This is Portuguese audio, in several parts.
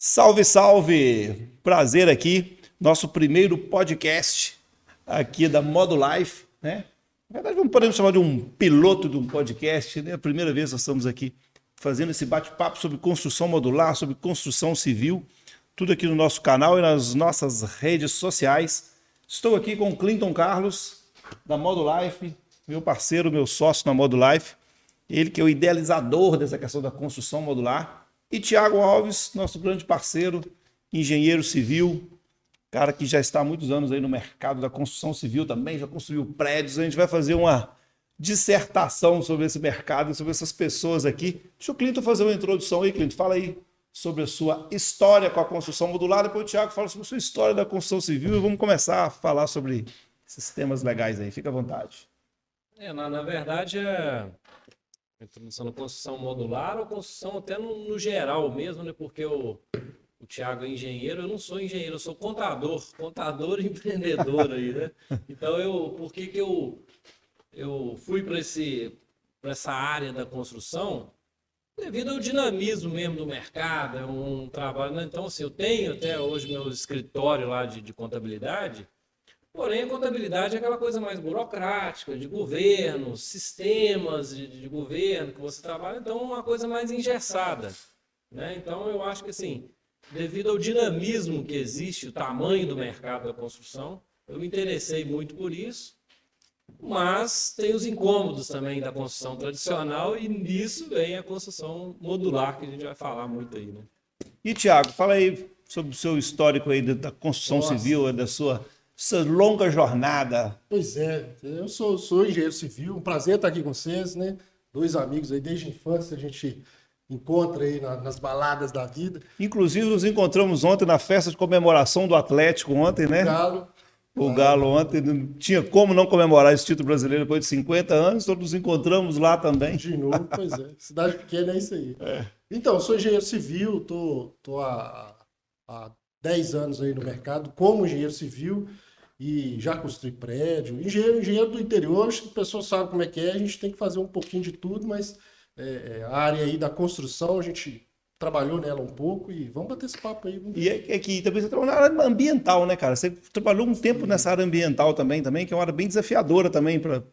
Salve, salve! Prazer aqui, nosso primeiro podcast aqui da Modulife, né? Na verdade, podemos chamar de um piloto de um podcast, né? A primeira vez nós estamos aqui fazendo esse bate-papo sobre construção modular, sobre construção civil, tudo aqui no nosso canal e nas nossas redes sociais. Estou aqui com o Clinton Carlos, da Modulife, meu parceiro, meu sócio na Modulife, ele que é o idealizador dessa questão da construção modular. E Thiago Alves, nosso grande parceiro, engenheiro civil, cara que já está há muitos anos aí no mercado da construção civil também, já construiu prédios. A gente vai fazer uma dissertação sobre esse mercado e sobre essas pessoas aqui. Deixa o Clinton fazer uma introdução aí, Clinton. Fala aí sobre a sua história com a construção modular, depois o Thiago fala sobre a sua história da construção civil e vamos começar a falar sobre esses temas legais aí. Fica à vontade. Na verdade, introdução na construção modular ou construção até no geral mesmo, né? Porque o Thiago é engenheiro, eu não sou engenheiro, eu sou contador e empreendedor aí, né? Então, por que eu fui para essa área da construção? Devido ao dinamismo mesmo do mercado, é um trabalho, né? Então, assim, eu tenho até hoje meu escritório lá de contabilidade. Porém, a contabilidade é aquela coisa mais burocrática, de governo, sistemas de governo que você trabalha, então é uma coisa mais engessada, né? Então, eu acho que, assim, devido ao dinamismo que existe, o tamanho do mercado da construção, eu me interessei muito por isso, mas tem os incômodos também da construção tradicional e nisso vem a construção modular, que a gente vai falar muito aí, né? E, Thiago, fala aí sobre o seu histórico aí da construção civil, da sua longa jornada. Pois é, eu sou engenheiro civil, um prazer estar aqui com vocês, né? Dois amigos aí desde a infância, a gente encontra aí nas baladas da vida. Inclusive, nos encontramos ontem na festa de comemoração do Atlético ontem, né? O Galo ontem, não tinha como não comemorar esse título brasileiro depois de 50 anos, todos nos encontramos lá também. De novo, pois é. Cidade pequena é isso aí. Então, eu sou engenheiro civil, tô há 10 anos aí no mercado como engenheiro civil e já construí prédio. Engenheiro do interior, acho que a pessoa sabe como é que é, a gente tem que fazer um pouquinho de tudo, mas a área aí da construção, a gente trabalhou nela um pouco e vamos bater esse papo aí. E aqui também você trabalhou na área ambiental, né, cara? Você trabalhou um tempo nessa área ambiental também, que é uma área bem desafiadora também para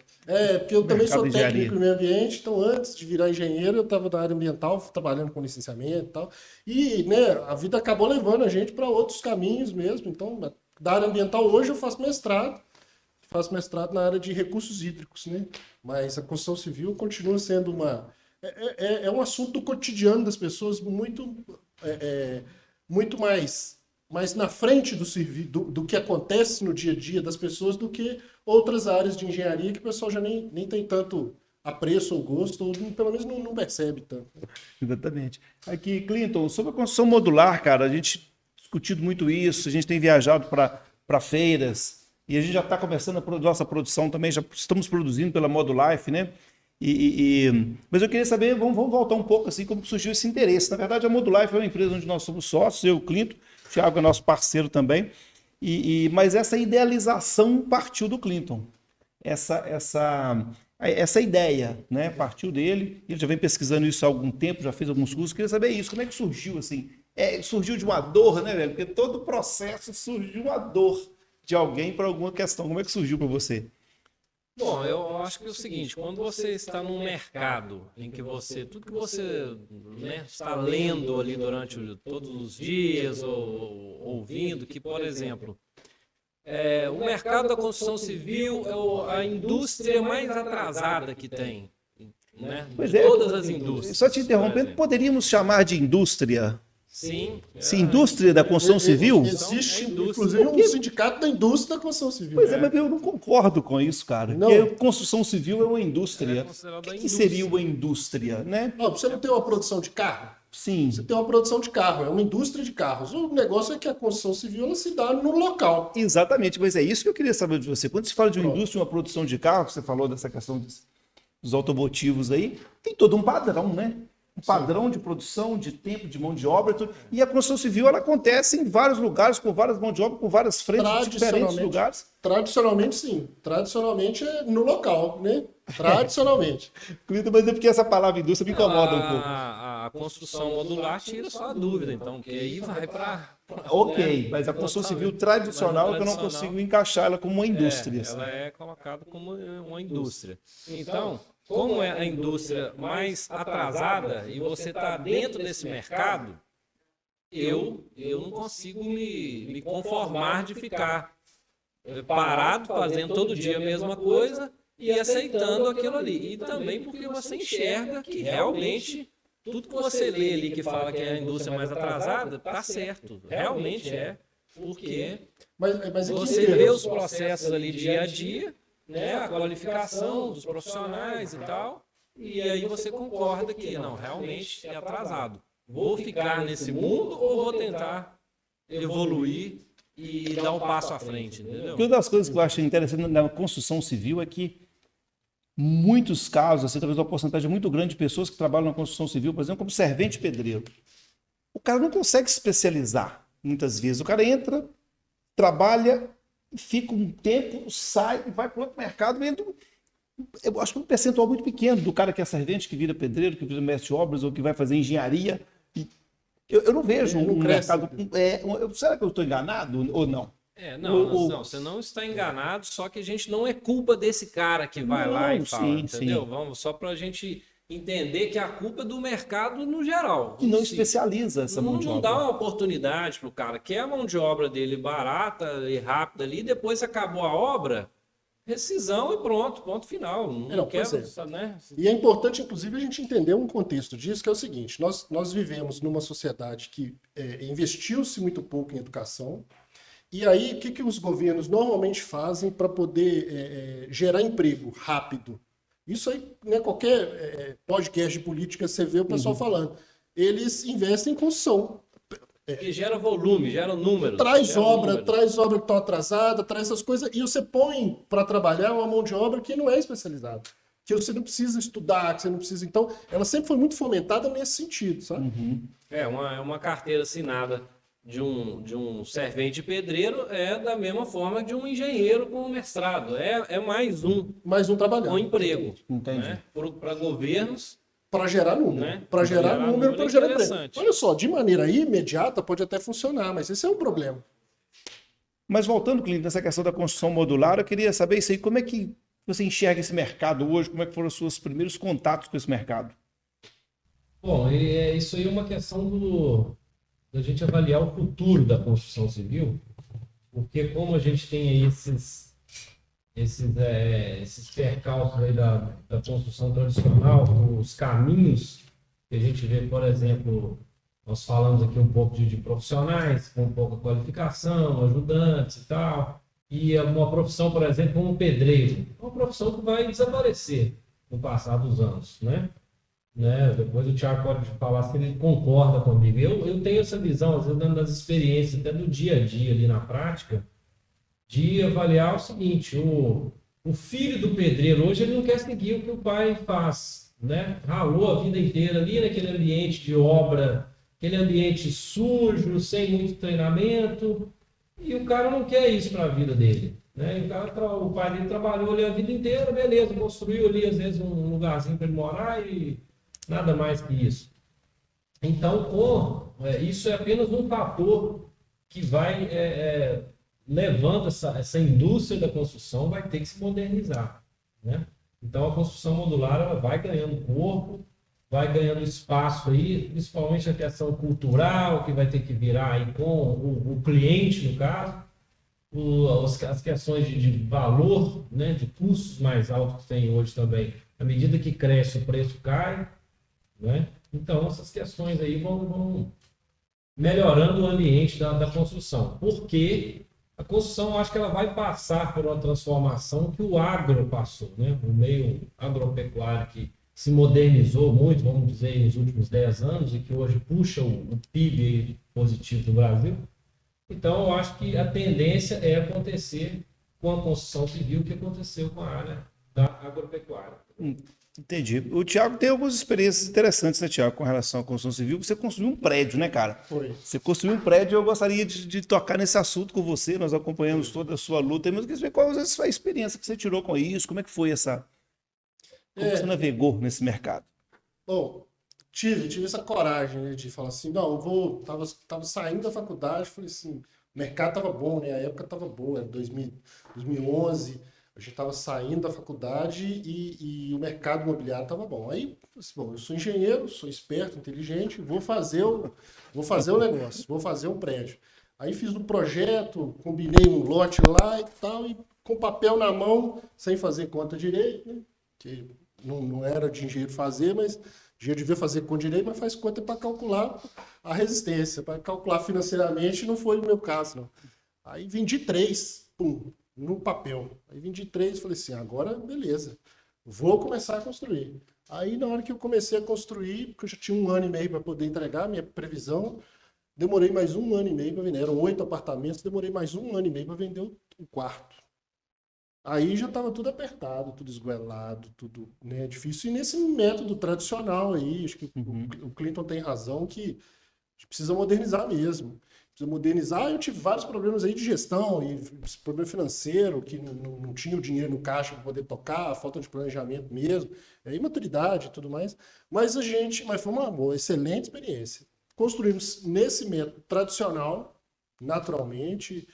porque eu também sou técnico no meio ambiente, então antes de virar engenheiro eu estava na área ambiental, trabalhando com licenciamento e tal. E, né, a vida acabou levando a gente para outros caminhos mesmo. Então, da área ambiental hoje eu faço mestrado na área de recursos hídricos, né? Mas a construção civil continua sendo um assunto do cotidiano das pessoas muito mais na frente do que acontece no dia a dia das pessoas do que outras áreas de engenharia que o pessoal já nem tem tanto apreço ou gosto, ou pelo menos não percebe tanto. Exatamente. Aqui, Clinton, sobre a construção modular, cara, a gente discutido muito isso, a gente tem viajado para feiras e a gente já está começando a nossa produção também, já estamos produzindo pela Modulife, né? Mas eu queria saber, vamos voltar um pouco assim, como surgiu esse interesse. Na verdade, a Modulife é uma empresa onde nós somos sócios, eu, o Clinton, o Thiago é nosso parceiro também, mas essa idealização partiu do Clinton. Essa ideia, né, partiu dele, ele já vem pesquisando isso há algum tempo, já fez alguns cursos, queria saber isso, como é que surgiu assim? Surgiu de uma dor, né, velho? Porque todo processo surgiu de uma dor de alguém para alguma questão. Como é que surgiu para você? Bom, eu acho que é o seguinte, quando você está num mercado em que tudo que você, né, está lendo ali durante todos os dias ou ouvindo, que, por exemplo, o mercado da construção civil é a indústria mais atrasada que tem, né? Pois todas as indústrias. Só te interrompendo, poderíamos chamar de indústria? Sim. Indústria da construção civil? Existe, inclusive, um sindicato da indústria da construção civil. Pois mas eu não concordo com isso, cara. Não. Porque construção civil é uma indústria. O que seria uma indústria, né? Não, você não tem uma produção de carro? Sim. Você tem uma produção de carro, é uma indústria de carros. O negócio é que a construção civil ela se dá no local. Exatamente, mas é isso que eu queria saber de você. Quando você fala de uma indústria, uma produção de carro, você falou dessa questão dos automotivos aí, tem todo um padrão, né? Um padrão de produção, de tempo, de mão de obra, tudo. E a construção civil ela acontece em vários lugares, com várias mãos de obra, com várias frentes em diferentes lugares. Tradicionalmente, sim. Tradicionalmente é no local, né? Tradicionalmente. Mas é porque essa palavra indústria me incomoda um pouco. a construção modular tira só a dúvida, então, porque aí vai para... Ok, mas a construção civil tradicional que eu não consigo encaixar ela como uma indústria. Ela é colocada como uma indústria. Então, como é a indústria mais atrasada e você está dentro desse mercado, eu não consigo me conformar de ficar parado, fazendo todo dia a mesma coisa e aceitando aquilo ali. E também porque você enxerga que realmente tudo que você lê ali que fala que é a indústria mais atrasada, está certo. Realmente é, porque você vê os processos ali dia a dia, né, a qualificação dos profissionais e tal, e aí você concorda que não, realmente é atrasado. Vou ficar nesse mundo ou vou tentar evoluir e dar um passo à frente, entendeu? Uma das coisas que eu acho interessante na construção civil é que muitos casos, assim, talvez uma porcentagem muito grande de pessoas que trabalham na construção civil, por exemplo, como servente pedreiro. O cara não consegue se especializar, muitas vezes. O cara entra, trabalha, fica um tempo, sai e vai para outro mercado. Eu acho que um percentual muito pequeno do cara que é servente, que vira pedreiro, que vira mestre de obras ou que vai fazer engenharia. Eu não vejo um mercado... será que eu estou enganado ou não? Não, você não está enganado, só que a gente não é culpa desse cara que vai lá e fala, entendeu? Vamos, só para a gente entender que a culpa é do mercado no geral. Que não especializa essa mão de obra. Não dá uma oportunidade para o cara, quer a mão de obra dele barata e rápida ali, depois acabou a obra, rescisão e pronto, ponto final. Não quero, né? E é importante, inclusive, a gente entender um contexto disso, que é o seguinte, nós vivemos numa sociedade que investiu-se muito pouco em educação. E aí, o que os governos normalmente fazem para poder gerar emprego rápido? Isso aí, né, qualquer podcast de política, você vê o pessoal falando. Eles investem em construção. Que gera volume, gera números. Traz obra que está atrasada, traz essas coisas, e você põe para trabalhar uma mão de obra que não é especializada. Que você não precisa estudar, que você não precisa... Então, ela sempre foi muito fomentada nesse sentido, sabe? Uhum. Uma carteira assinada de um servente pedreiro é da mesma forma de um engenheiro com mestrado. É mais um trabalhando. Um emprego. Entendi. Né? Para governos. Para gerar número. Né? Para gerar número, para gerar emprego. Interessante. Olha só, de maneira imediata pode até funcionar, mas esse é um problema. Mas voltando, Clínton, nessa questão da construção modular, eu queria saber isso aí, como é que você enxerga esse mercado hoje? Como é que foram os seus primeiros contatos com esse mercado? Bom, isso aí é uma questão da gente avaliar o futuro da construção civil, porque como a gente tem aí esses percalços aí da construção tradicional, os caminhos que a gente vê, por exemplo, nós falamos aqui um pouco de profissionais com pouca qualificação, ajudantes e tal, e uma profissão, por exemplo, como pedreiro, uma profissão que vai desaparecer no passar dos anos, né? Depois o Thiago pode falar se ele concorda comigo. Eu tenho essa visão, às vezes, dando das experiências, até do dia a dia ali na prática, de avaliar o seguinte: o filho do pedreiro hoje ele não quer seguir o que o pai faz, né? Ralou a vida inteira ali naquele ambiente de obra, aquele ambiente sujo, sem muito treinamento, e o cara não quer isso para a vida dele. Né? O pai dele trabalhou ali a vida inteira, beleza, construiu ali às vezes um lugarzinho para ele morar e nada mais que isso. Então, isso é apenas um fator que vai levando essa indústria da construção, vai ter que se modernizar. Né? Então, a construção modular ela vai ganhando corpo, vai ganhando espaço aí, principalmente a questão cultural, que vai ter que virar aí com o cliente, no caso, as questões de valor, né, de custos mais altos que tem hoje também. À medida que cresce, o preço cai. Né? Então, essas questões aí vão melhorando o ambiente da construção. Porque a construção, eu acho que ela vai passar por uma transformação que o agro passou. Né? O meio agropecuário que se modernizou muito, vamos dizer, nos últimos 10 anos, e que hoje puxa o PIB positivo do Brasil. Então, eu acho que a tendência é acontecer com a construção civil que aconteceu com a área da agropecuária. Entendi. O Thiago tem algumas experiências interessantes, né, Thiago, com relação à construção civil. Você construiu um prédio, né, cara? Foi. Você construiu um prédio e eu gostaria de tocar nesse assunto com você. Nós acompanhamos toda a sua luta. Mas eu queria saber qual é a sua experiência que você tirou com isso, como é que foi essa... Como você navegou nesse mercado? Bom, tive essa coragem, né, de falar assim, não, eu vou, tava saindo da faculdade, falei assim, o mercado tava bom, né, a época tava boa, era 2011, a gente tava saindo da faculdade e o mercado imobiliário tava bom. Aí, assim, bom, eu sou engenheiro, sou esperto, inteligente, vou fazer o negócio, vou fazer um prédio. Aí fiz um projeto, combinei um lote lá e tal, e com papel na mão, sem fazer conta direito, né, que não era de engenheiro fazer, mas engenheiro devia fazer com direito, mas faz conta para calcular a resistência, para calcular financeiramente, não foi o meu caso, não. Aí vendi 3, pum, no papel. Aí vendi 3 e falei assim, agora beleza, vou começar a construir. Aí na hora que eu comecei a construir, porque eu já tinha 1 ano e meio para poder entregar, minha previsão, demorei mais 1 ano e meio para vender. Eram 8 apartamentos, demorei mais 1 ano e meio para vender o quarto. Aí já estava tudo apertado, tudo esguelado, tudo, né, difícil. E nesse método tradicional aí, acho que o Clinton tem razão que a gente precisa modernizar mesmo. Precisa modernizar. Eu tive vários problemas aí de gestão e problema financeiro, que não tinha o dinheiro no caixa para poder tocar, falta de planejamento mesmo, imaturidade e tudo mais. Mas foi uma excelente experiência. Construímos nesse método tradicional, naturalmente.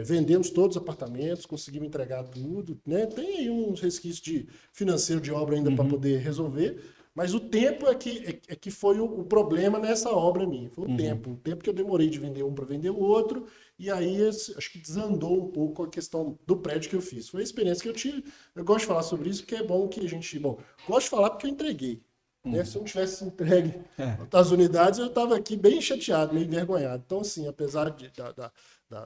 Vendemos todos os apartamentos, conseguimos entregar tudo, né? Tem aí uns resquícios de financeiro de obra ainda para poder resolver, mas o tempo é que foi o problema nessa obra minha. Foi o tempo que eu demorei de vender um para vender o outro, e aí acho que desandou um pouco a questão do prédio que eu fiz. Foi a experiência que eu tive. Eu gosto de falar sobre isso, porque é bom que a gente... Bom, gosto de falar porque eu entreguei. Né? Se eu não tivesse entregue as unidades, eu estava aqui bem chateado, meio envergonhado. Então, assim, apesar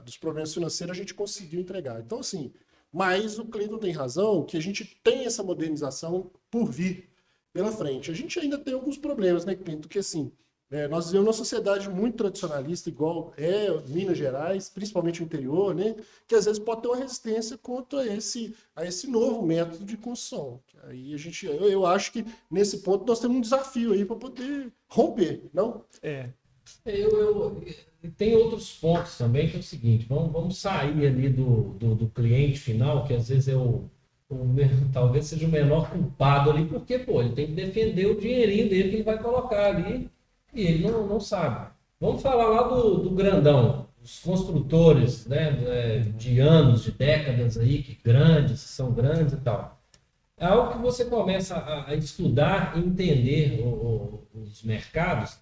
dos problemas financeiros, a gente conseguiu entregar. Então, assim, mas o Clinton tem razão que a gente tem essa modernização por vir pela frente. A gente ainda tem alguns problemas, né, Clinton? Porque, assim, nós vivemos uma sociedade muito tradicionalista, igual Minas Gerais, principalmente o interior, né? Que às vezes pode ter uma resistência contra a esse novo método de construção. Aí eu acho que nesse ponto nós temos um desafio aí para poder romper, não? Tem outros pontos também, que é o seguinte, vamos sair ali do cliente final, que às vezes talvez seja o menor culpado ali, porque ele tem que defender o dinheirinho dele que ele vai colocar ali, e ele não sabe. Vamos falar lá do grandão, os construtores, né, de anos, de décadas aí, que são grandes e tal. É algo que você começa a estudar e entender os mercados,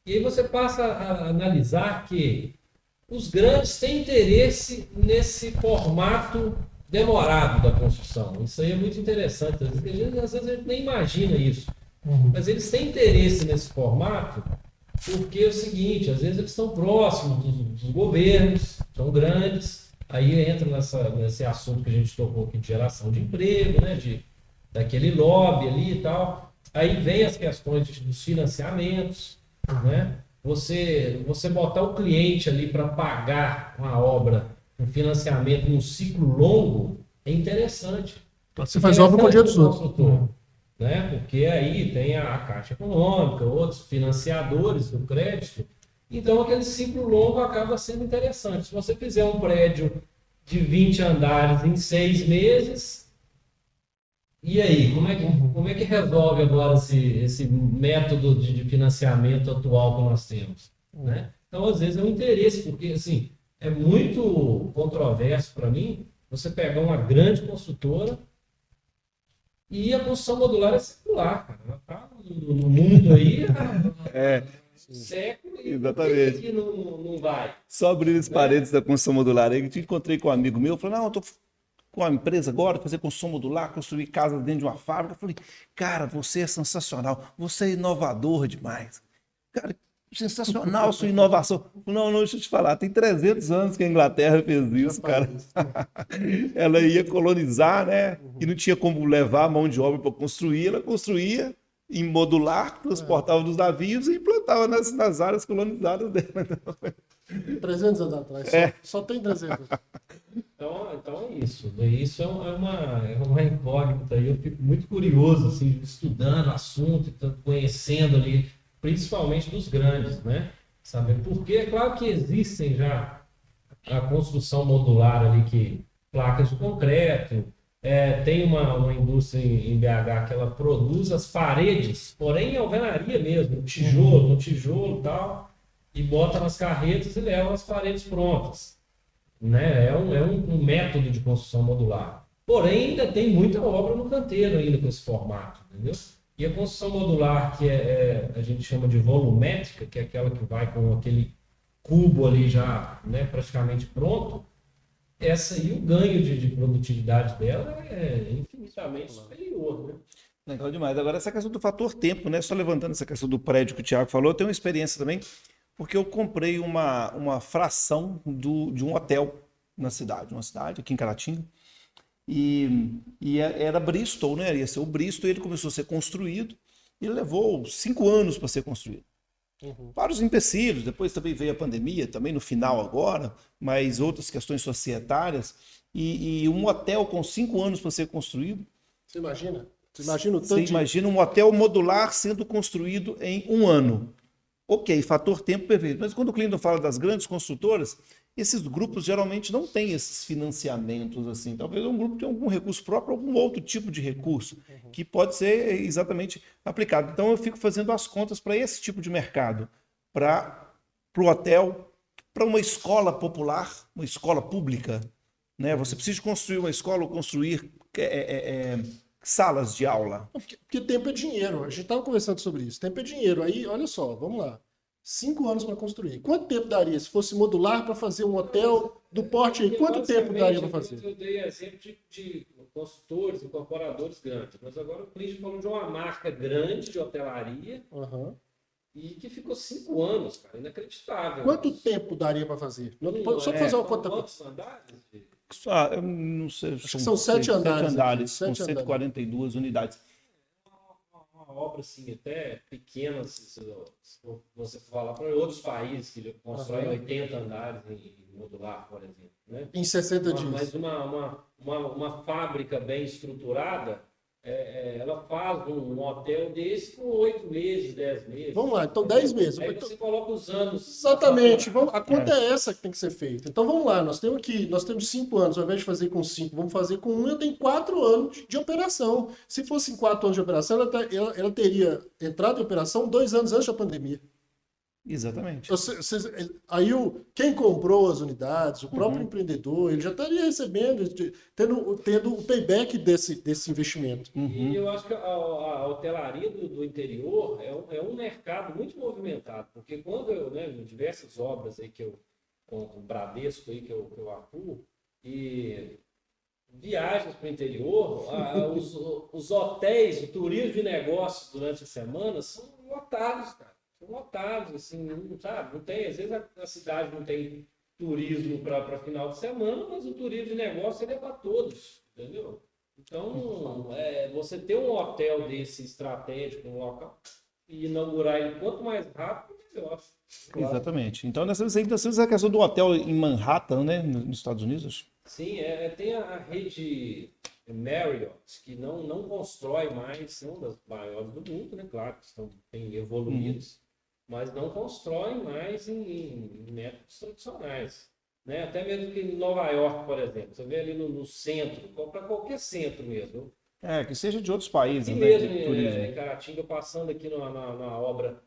e aí você passa a analisar que os grandes têm interesse nesse formato demorado da construção. Isso aí é muito interessante. Às vezes a gente nem imagina isso. Mas eles têm interesse nesse formato porque é o seguinte, às vezes eles estão próximos dos governos, são grandes, aí entra nesse assunto que a gente tocou aqui de geração de emprego, né, daquele lobby ali e tal. Aí vem as questões dos financiamentos, né? Você botar o cliente ali para pagar uma obra, um financiamento num ciclo longo, é interessante. Você faz obra com o dinheiro dos outros. Né? Porque aí tem a Caixa Econômica, outros financiadores do crédito. Então aquele ciclo longo acaba sendo interessante. Se você fizer um prédio de 20 andares em 6 meses, e aí, como é que resolve agora esse método de financiamento atual que nós temos? Né? Então, às vezes, é um interesse, porque assim, é muito controverso para mim você pegar uma grande construtora e a construção modular é circular, cara. Ela está no mundo aí há século e exatamente. Que não vai. Só abrir as paredes da construção modular. Aí eu encontrei com um amigo meu, falou, não, eu estou com a empresa agora, fazer construção modular, construir casa dentro de uma fábrica. Eu falei, cara, você é sensacional, você é inovador demais. Cara, sensacional sua inovação. Não, deixa eu te falar, tem 300 anos que a Inglaterra fez isso, cara. Ela ia colonizar, né? E não tinha como levar a mão de obra para construir, ela construía em modular, transportava nos navios e implantava nas áreas colonizadas dela. 300 anos atrás, só tem 300. Então é isso. Isso é uma incógnita. Eu fico muito curioso, assim, estudando o assunto, conhecendo ali, principalmente dos grandes, né? Saber porque é claro que existem já a construção modular ali, que placas de concreto, Tem uma indústria em BH que ela produz as paredes, porém em alvenaria mesmo, no tijolo e tal, e bota nas carretas e leva as paredes prontas. Né? É um método de construção modular. Porém, ainda tem muita obra no canteiro ainda com esse formato, entendeu? E a construção modular, que a gente chama de volumétrica, que é aquela que vai com aquele cubo ali já, né, praticamente pronto, essa aí, o ganho de produtividade dela é infinitamente superior, né? Legal demais. Agora, essa questão do fator tempo, né? Só levantando essa questão do prédio que o Thiago falou, eu tenho uma experiência também, porque eu comprei uma fração de um hotel na cidade, uma cidade aqui em Caratinga, e era Bristol, né? Ia ser o Bristol, e ele começou a ser construído, e levou 5 anos para ser construído. Vários empecilhos, depois também veio a pandemia, também no final agora, mas outras questões societárias, e um hotel com 5 anos para ser construído. Você imagina? Você imagina o tanto Você imagina um hotel modular sendo construído em 1 ano. Ok, fator tempo perfeito. Mas quando o Clinton fala das grandes construtoras, esses grupos geralmente não têm esses financiamentos assim. Talvez um grupo tenha algum recurso próprio, algum outro tipo de recurso que pode ser exatamente aplicado. Então eu fico fazendo as contas para esse tipo de mercado, para o hotel, para uma escola popular, uma escola pública, né? Você precisa construir uma escola ou construir salas de aula. Porque tempo é dinheiro. A gente estava conversando sobre isso. Tempo é dinheiro. Aí, olha só, vamos lá. 5 anos para construir. Quanto tempo daria se fosse modular para fazer um hotel do porte aí? Quanto tempo daria para fazer? Eu dei exemplo de consultores, incorporadores grandes, mas agora o Clinton falou de uma marca grande de hotelaria e que ficou 5 anos, cara, inacreditável. Quanto tempo daria para fazer? Só fazer uma conta. Quantos andares? Eu não sei. Acho que são 7 andares. Com 142 unidades. Uma obra assim, até pequena, se você falar para outros países que constroem 80 andares em modular, por exemplo. Né? Em 60 dias. Mas uma fábrica bem estruturada, ela faz um hotel desse com 8 meses, 10 meses. Vamos lá, então 10 meses. Aí você coloca os anos. Exatamente. A conta é essa que tem que ser feita. Então vamos lá, nós temos 5 anos, ao invés de fazer com 5, vamos fazer com 1, eu tenho 4 anos de operação. Se fossem 4 anos de operação, ela teria entrado em operação 2 anos antes da pandemia. Exatamente. Aí quem comprou as unidades, o próprio empreendedor, ele já estaria recebendo, tendo o payback desse investimento. E eu acho que a hotelaria do interior é um mercado muito movimentado, porque quando diversas obras aí com o Bradesco aí que eu atuo, e viagens para o interior, os hotéis, o turismo de negócios durante a semana são lotados, cara. Lotados, assim, não, sabe? Não tem, às vezes a cidade não tem turismo para final de semana, mas o turismo de negócio ele é para todos, entendeu? Então, você ter um hotel desse estratégico no local e inaugurar ele quanto mais rápido, melhor. Claro. Exatamente. Então, nós temos a questão do hotel em Manhattan, né, nos Estados Unidos. Sim, tem a rede Marriott, que não constrói mais, é uma das maiores do mundo, né? Claro, que estão bem evoluídos. Mas não constroem mais em métodos tradicionais. Né? Até mesmo que em Nova York, por exemplo, você vê ali no centro, para qualquer centro mesmo. Que seja de outros países. E mesmo em Caratinga, passando aqui na obra,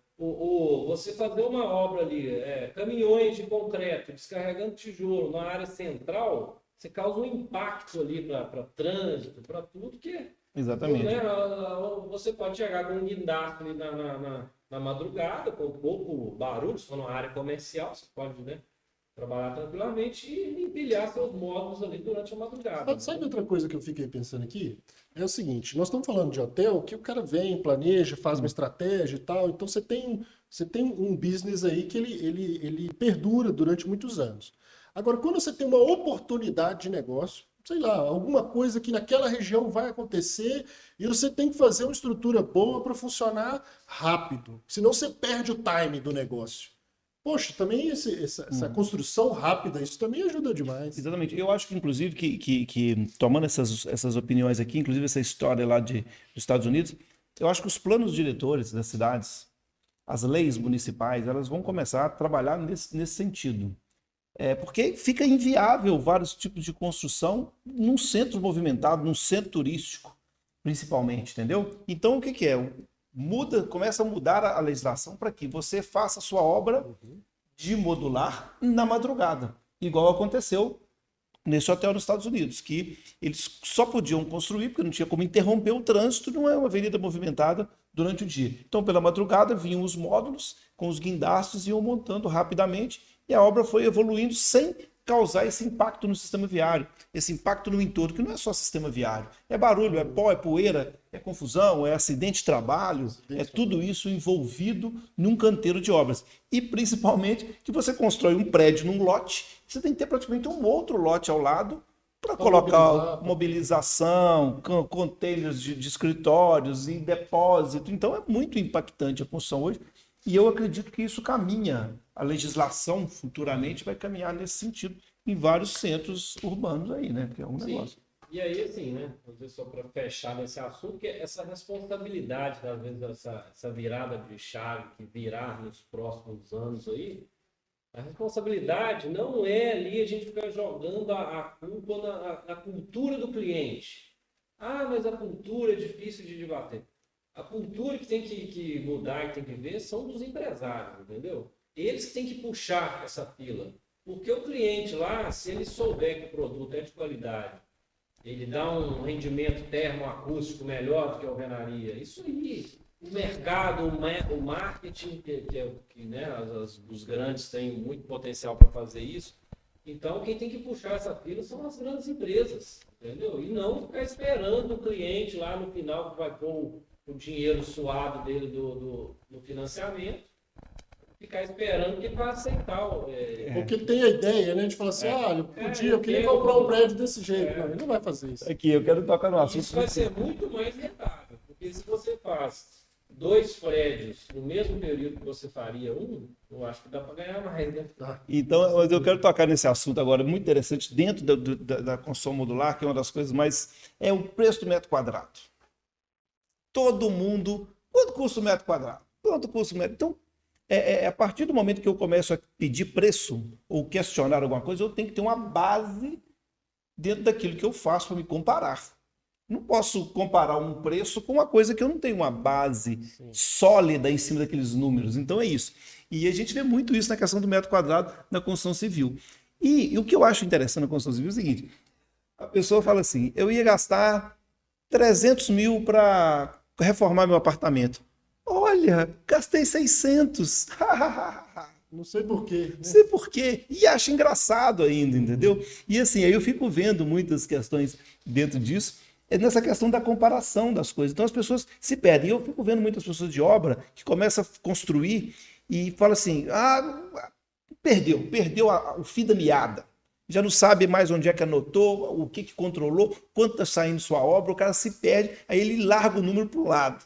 você fazer uma obra ali, caminhões de concreto, descarregando tijolo na área central, você causa um impacto ali para trânsito, para tudo que... Exatamente. Né? Você pode chegar com um guindaste ali na madrugada, com pouco barulho, se for numa área comercial, você pode trabalhar tranquilamente e empilhar seus módulos ali durante a madrugada. Sabe outra coisa que eu fiquei pensando aqui? É o seguinte, nós estamos falando de hotel que o cara vem, planeja, faz uma estratégia e tal, então você tem um business aí que ele perdura durante muitos anos. Agora, quando você tem uma oportunidade de negócio, sei lá, alguma coisa que naquela região vai acontecer e você tem que fazer uma estrutura boa para funcionar rápido. Senão você perde o time do negócio. Poxa, também essa construção rápida, isso também ajuda demais. Exatamente. Eu acho que, inclusive, que tomando essas opiniões aqui, inclusive essa história lá dos Estados Unidos, eu acho que os planos diretores das cidades, as leis municipais, elas vão começar a trabalhar nesse sentido. Porque fica inviável vários tipos de construção num centro movimentado, num centro turístico, principalmente, entendeu? Então, o que que é? Começa a mudar a legislação para que você faça a sua obra de modular na madrugada, igual aconteceu nesse hotel nos Estados Unidos, que eles só podiam construir, porque não tinha como interromper o trânsito, não é uma avenida movimentada durante o dia. Então, pela madrugada, vinham os módulos com os guindastes e iam montando rapidamente, e a obra foi evoluindo sem causar esse impacto no sistema viário, esse impacto no entorno, que não é só sistema viário, é barulho, é pó, é poeira, é confusão, é acidente de trabalho, é tudo isso envolvido num canteiro de obras. E principalmente que você constrói um prédio num lote, você tem que ter praticamente um outro lote ao lado para colocar mobilização, containers de escritórios e depósito. Então é muito impactante a construção hoje. E eu acredito que isso caminha, a legislação futuramente vai caminhar nesse sentido em vários centros urbanos aí, né? Que é um negócio. E aí, assim, né? Às vezes, só para fechar nesse assunto, que é essa responsabilidade, às vezes, essa virada de chave que virá nos próximos anos aí, a responsabilidade não é ali a gente ficar jogando a culpa na cultura do cliente. Ah, mas a cultura é difícil de debater. A cultura que tem que mudar, que tem que ver, são dos empresários, entendeu? Eles que têm que puxar essa fila. Porque o cliente lá, se ele souber que o produto é de qualidade, ele dá um rendimento termoacústico melhor do que a alvenaria, isso aí, o mercado, o marketing, né, os grandes têm muito potencial para fazer isso. Então, quem tem que puxar essa fila são as grandes empresas, entendeu? E não ficar esperando o cliente lá no final que vai pôr o dinheiro suado dele do financiamento, ficar esperando que ele vai aceitar. Porque ele tem a ideia, né, de falar assim, olha, eu queria comprar um prédio desse jeito. Não, ele não vai fazer isso. Aqui, eu quero tocar no assunto. Isso vai ser muito mais rentável, porque se você faz 2 prédios no mesmo período que você faria um, eu acho que dá para ganhar mais, né? Então, mas eu quero tocar nesse assunto agora, muito interessante, dentro da construção modular, que é uma das coisas mais... é o preço do metro quadrado. Todo mundo... Quanto custa o metro quadrado? Quanto custa o metro? Então, a partir do momento que eu começo a pedir preço ou questionar alguma coisa, eu tenho que ter uma base dentro daquilo que eu faço para me comparar. Não posso comparar um preço com uma coisa que eu não tenho uma base sólida em cima daqueles números. Então é isso. E a gente vê muito isso na questão do metro quadrado na construção civil. E o que eu acho interessante na construção civil é o seguinte: a pessoa fala assim, eu ia gastar 300 mil para reformar meu apartamento. Olha, gastei 600. Não sei porquê. Não sei porquê. E acho engraçado ainda, entendeu? E assim, aí eu fico vendo muitas questões dentro disso, nessa questão da comparação das coisas. Então as pessoas se perdem. Eu fico vendo muitas pessoas de obra que começam a construir e falam assim, perdeu o fio da meada. Já não sabe mais onde é que anotou, o que controlou, quanto está saindo sua obra, o cara se perde, aí ele larga o número para o lado.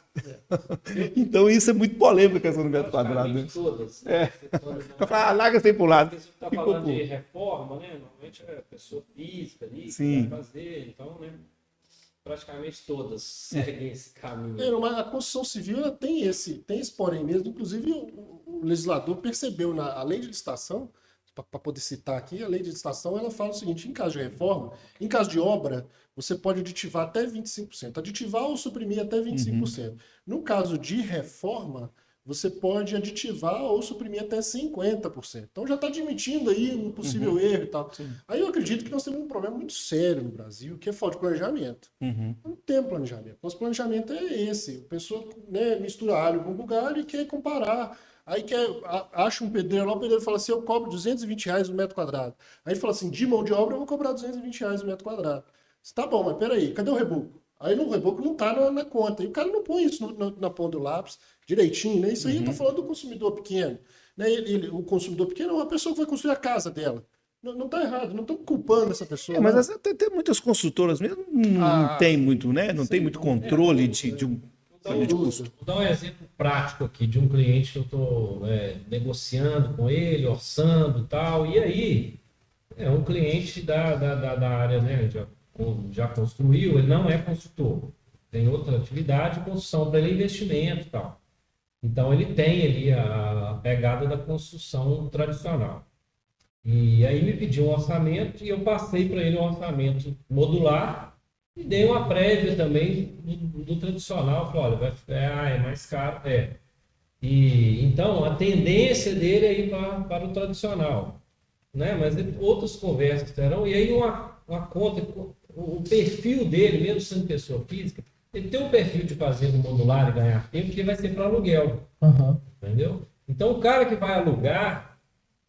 Então isso é muito polêmico a questão do metro quadrado. Né? Todas. Larga sem para o lado. Você está falando de reforma, né? Normalmente é pessoa física ali que vai fazer, então, né? Praticamente todas seguem esse caminho. Mas a construção civil ela tem esse porém mesmo. Inclusive, o legislador percebeu na lei de licitação, para poder citar aqui, a lei de licitação ela fala o seguinte: em caso de reforma, em caso de obra, você pode aditivar até 25%. Aditivar ou suprimir até 25%. No caso de reforma, você pode aditivar ou suprimir até 50%. Então já está admitindo aí um possível erro e tal. Sim. Aí eu acredito que nós temos um problema muito sério no Brasil, que é falta de planejamento. Não tem planejamento. Nosso planejamento é esse. A pessoa, né, mistura alho com bugalho e quer comparar. Aí acha um pedreiro lá, o pedreiro fala assim, eu cobro R$220 no metro quadrado. Aí ele fala assim, de mão de obra eu vou cobrar R$220 no metro quadrado. Tá bom, mas peraí, cadê o reboco? Aí no reboco não tá na conta. E o cara não põe isso na ponta do lápis direitinho, né? Isso aí eu tô falando do consumidor pequeno. Né? O consumidor pequeno é uma pessoa que vai construir a casa dela. Não tá errado, não estamos culpando essa pessoa. Mas tem muitas construtoras mesmo, não tem muito, né? Não tem muito controle de um... Vou dar um exemplo prático aqui de um cliente que eu estou negociando com ele, orçando e tal. E aí, é um cliente da área, né? Já construiu, ele não é construtor. Tem outra atividade, construção para ele é investimento e tal. Então, ele tem ali a pegada da construção tradicional. E aí me pediu um orçamento e eu passei para ele um orçamento modular e dei uma prévia também do tradicional. Falei, olha, é mais caro. E então a tendência dele é ir para o tradicional, né? Mas outras conversas terão. E aí uma conta, o perfil dele, mesmo sendo pessoa física, ele tem um perfil de fazer no modular e ganhar tempo que vai ser para aluguel. Entendeu? Então o cara que vai alugar,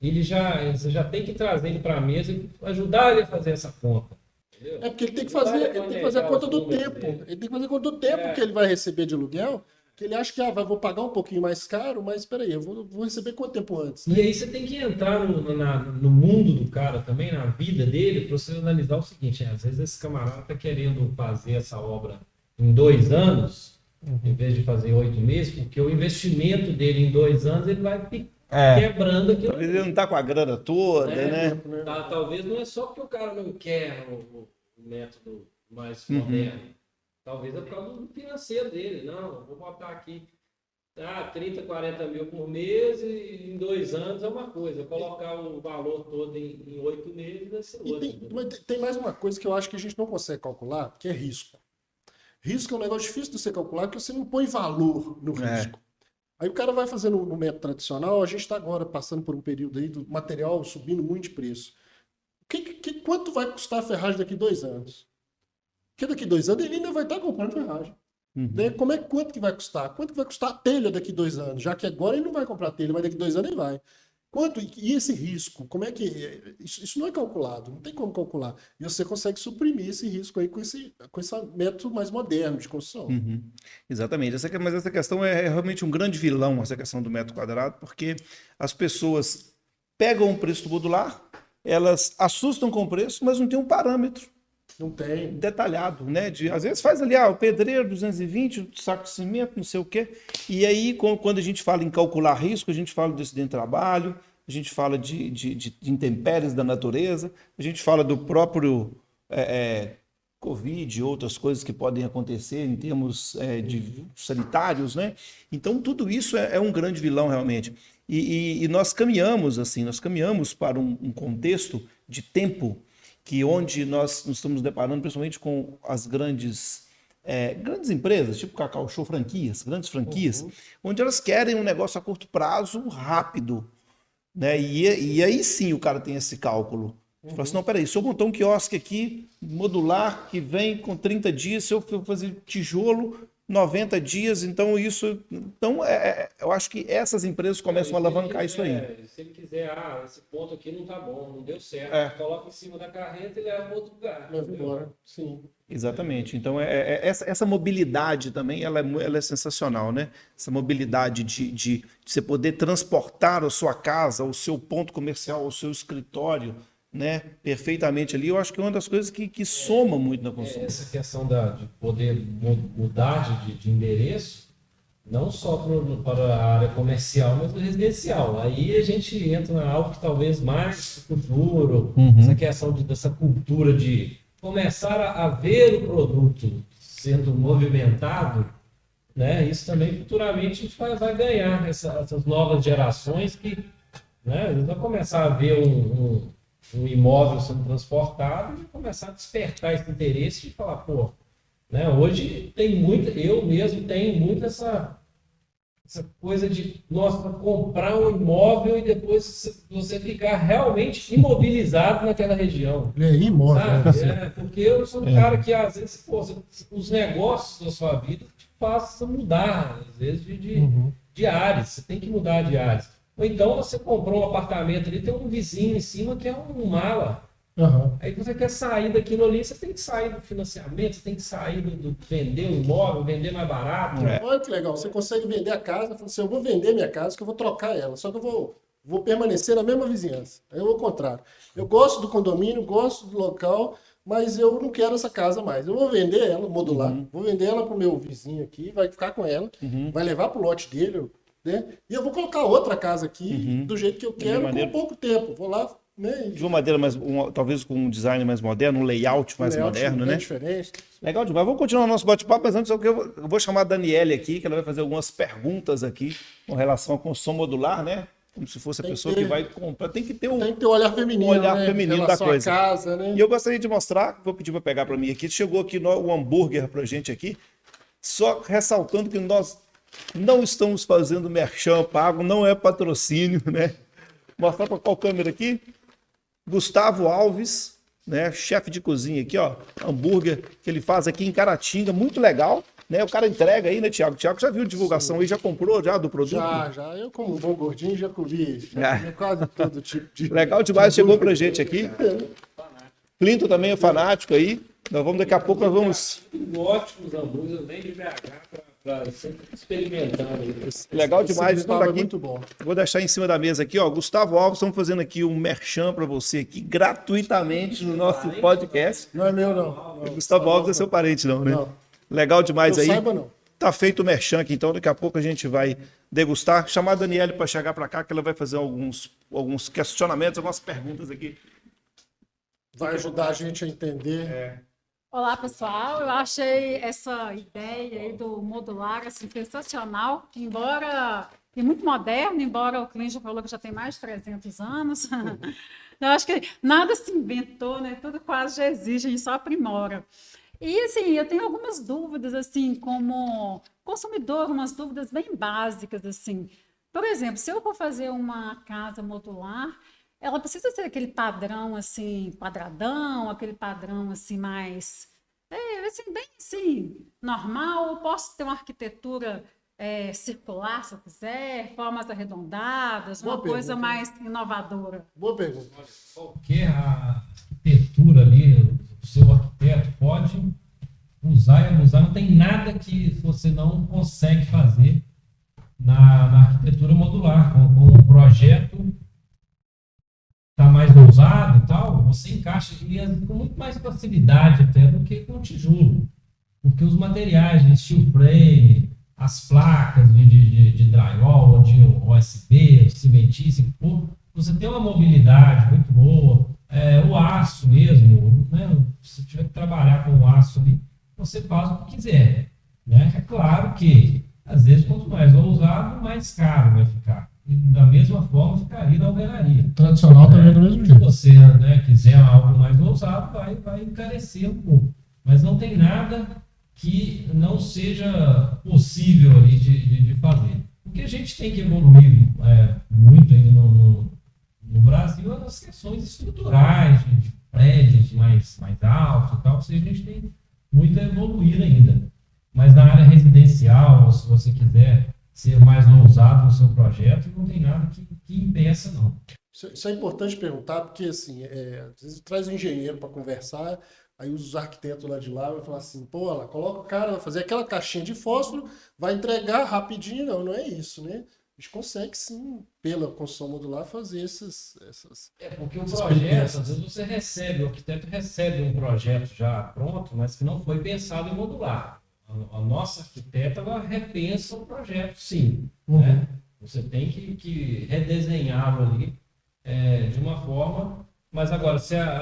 você já tem que trazer ele para a mesa e ajudar ele a fazer essa conta. Entendeu? Porque ele tem que fazer a conta do tempo. Ele tem que fazer a conta do tempo que ele vai receber de aluguel, que ele acha que vou pagar um pouquinho mais caro, mas espera aí, eu vou receber quanto tempo antes? Né? E aí você tem que entrar no mundo do cara também, na vida dele, para você analisar o seguinte, às vezes esse camarada está querendo fazer essa obra em 2 anos, em vez de fazer 8 meses, porque o investimento dele em 2 anos ele vai quebrando aquilo. Talvez ele não está com a grana toda, né? Talvez não é só porque o cara não quer o método mais moderno. Talvez é por causa do financeiro dele. Não, vou botar aqui 30, 40 mil por mês e em 2 anos é uma coisa. Colocar o valor todo em 8 meses vai ser outra. Mas tem mais uma coisa que eu acho que a gente não consegue calcular, que é risco. Risco é um negócio difícil de você calcular, porque você não põe valor no risco. Aí o cara vai fazendo no método tradicional, a gente está agora passando por um período aí do material subindo muito de preço. Quanto vai custar a ferragem daqui 2 anos? Porque daqui 2 anos ele ainda vai estar comprando ferragem. Quanto que vai custar? Quanto que vai custar a telha daqui 2 anos? Já que agora ele não vai comprar telha, mas daqui 2 anos ele vai. E esse risco? Como é que... Isso não é calculado, não tem como calcular. E você consegue suprimir esse risco aí com esse método mais moderno de construção. Exatamente. Mas essa questão é realmente um grande vilão, essa questão do metro quadrado, porque as pessoas pegam o preço do modular, elas assustam com o preço, mas não tem um parâmetro. Não tem. Detalhado, né? Às vezes faz ali, o pedreiro, 220, o saco de cimento, não sei o quê. E aí, quando a gente fala em calcular risco, a gente fala do acidente de trabalho, a gente fala de intempéries da natureza, a gente fala do próprio Covid e outras coisas que podem acontecer em termos de sanitários, né? Então, tudo isso é um grande vilão, realmente. E nós caminhamos para um contexto de tempo onde nós nos estamos deparando principalmente com as grandes empresas, tipo Cacau Show franquias, grandes franquias, onde elas querem um negócio a curto prazo, rápido, né? E aí sim o cara tem esse cálculo. Fala assim, não, peraí, se eu montar um quiosque aqui, modular, que vem com 30 dias, se eu fazer tijolo, 90 dias, então isso... Então, eu acho que essas empresas começam a alavancar isso aí. Se ele quiser, esse ponto aqui não tá bom, não deu certo, coloca em cima da carreta e leva para outro lugar. Leva embora, sim. Exatamente. Então, essa mobilidade também, ela é sensacional, né? Essa mobilidade de você poder transportar a sua casa, o seu ponto comercial, o seu escritório, né, perfeitamente ali, eu acho que é uma das coisas que soma muito na construção. Essa questão de poder mudar de endereço, não só para a área comercial, mas residencial. Aí a gente entra em algo que talvez mais futuro, essa questão dessa cultura de começar a ver o produto sendo movimentado, né? Isso também futuramente vai ganhar essas novas gerações que, né, vai começar a ver um imóvel sendo transportado e começar a despertar esse interesse de falar, né, hoje eu mesmo tenho muito essa coisa de, comprar um imóvel e depois você ficar realmente imobilizado naquela região. Imóvel. Porque eu sou um cara que, às vezes, os negócios da sua vida te fazem mudar, às vezes, de áreas. Você tem que mudar de áreas. Ou então você comprou um apartamento ali, tem um vizinho em cima que é um mala. Aí você quer sair daquilo ali, você tem que sair do financiamento, você tem que sair do vender o imóvel, vender mais barato. Olha que legal, você consegue vender a casa, fala assim, eu vou vender minha casa, que eu vou trocar ela, só que eu vou permanecer na mesma vizinhança. Aí eu, ao contrário. Eu gosto do condomínio, gosto do local, mas eu não quero essa casa mais. Eu vou vender ela, modular, vou vender ela para o meu vizinho aqui, vai ficar com ela, vai levar para o lote dele, né? E eu vou colocar outra casa aqui do jeito que eu quero, com pouco tempo. Vou lá, né? De uma maneira talvez com um design mais moderno, um layout mais moderno, né? Diferente. Legal demais. Vamos continuar o nosso bate-papo, mas antes eu vou chamar a Daniele aqui, que ela vai fazer algumas perguntas aqui com relação à construção modular, né? como se fosse a pessoa que vai comprar. Tem que ter o olhar feminino, feminino da coisa. Casa, né? E eu gostaria de mostrar, vou pedir para pegar para mim aqui, chegou aqui o hambúrguer para gente aqui, só ressaltando que nós não estamos fazendo merchan pago, não é patrocínio, né? Mostrar para qual câmera aqui? Gustavo Alves, né? Chefe de cozinha aqui, ó, hambúrguer que ele faz aqui em Caratinga, muito legal. Né, o cara entrega aí, né, Thiago? Thiago já viu divulgação aí, já comprou já do produto? Já. Eu, como um bom gordinho, já comi quase todo tipo de... Legal demais, chegou pra gente aqui. Clinton também é fanático aí. Nós vamos, daqui a pouco, nós vamos... Ótimos hambúrgueres, vem de BH para sempre experimentando. Legal demais. Então, daqui, muito bom. Vou deixar em cima da mesa aqui, ó. Gustavo Alves, estamos fazendo aqui um merchan para você aqui, gratuitamente no nosso podcast. Não é meu, não. Gustavo Alves é seu parente, não, né? Não. Legal demais aí. Saiba, não. Tá feito o merchan aqui, então daqui a pouco a gente vai degustar. Chamar a Daniele para chegar para cá, que ela vai fazer alguns questionamentos, algumas perguntas aqui. Vai ajudar a gente a entender. Olá, pessoal. Eu achei essa ideia aí do modular assim, sensacional, embora e muito moderno, embora o cliente já falou que já tem mais de 300 anos. Eu acho que nada se inventou, né? Tudo quase já existe, a gente só aprimora. E, assim, eu tenho algumas dúvidas, assim, como consumidor, umas dúvidas bem básicas, assim. Por exemplo, se eu for fazer uma casa modular, ela precisa ser aquele padrão, assim, quadradão, aquele padrão, assim, mais... assim, bem, assim, normal, ou posso ter uma arquitetura circular, se eu quiser, formas arredondadas, uma coisa mais inovadora? Boa pergunta. Qualquer arquitetura ali... O seu arquiteto pode usar e abusar, não tem nada que você não consegue fazer na arquitetura modular. Com um projeto está mais ousado e tal, você encaixa com muito mais facilidade até do que com tijolo. Porque os materiais de steel frame, as placas de drywall, ou de OSB, cimentício, você tem uma mobilidade muito boa. O aço mesmo, né? Se tiver que trabalhar com o aço ali, você faz o que quiser, né? É claro que, às vezes, quanto mais ousado, mais caro vai ficar. E, da mesma forma, ficaria na alvenaria. Tradicional também do mesmo jeito. Se você quiser algo mais ousado, vai encarecer um pouco. Mas não tem nada que não seja possível ali de fazer. O que a gente tem que evoluir muito ainda no Brasil as questões estruturais, de prédios mais altos e tal, ou seja, a gente tem muito a evoluir ainda. Mas na área residencial, ou se você quiser ser mais ousado no seu projeto, não tem nada que impeça, não. Isso é importante perguntar, porque assim, às vezes traz um engenheiro para conversar, aí os arquitetos lá de lá vão falar assim, pô, lá, coloca o cara, vai fazer aquela caixinha de fósforo, vai entregar rapidinho. Não é isso, né? A gente consegue sim, pela construção modular, fazer essas porque o projeto, às vezes você recebe, o arquiteto recebe um projeto já pronto, mas que não foi pensado em modular. A nossa arquiteta, ela repensa o projeto, sim. Né? Você tem que redesenhá-lo ali de uma forma, mas agora,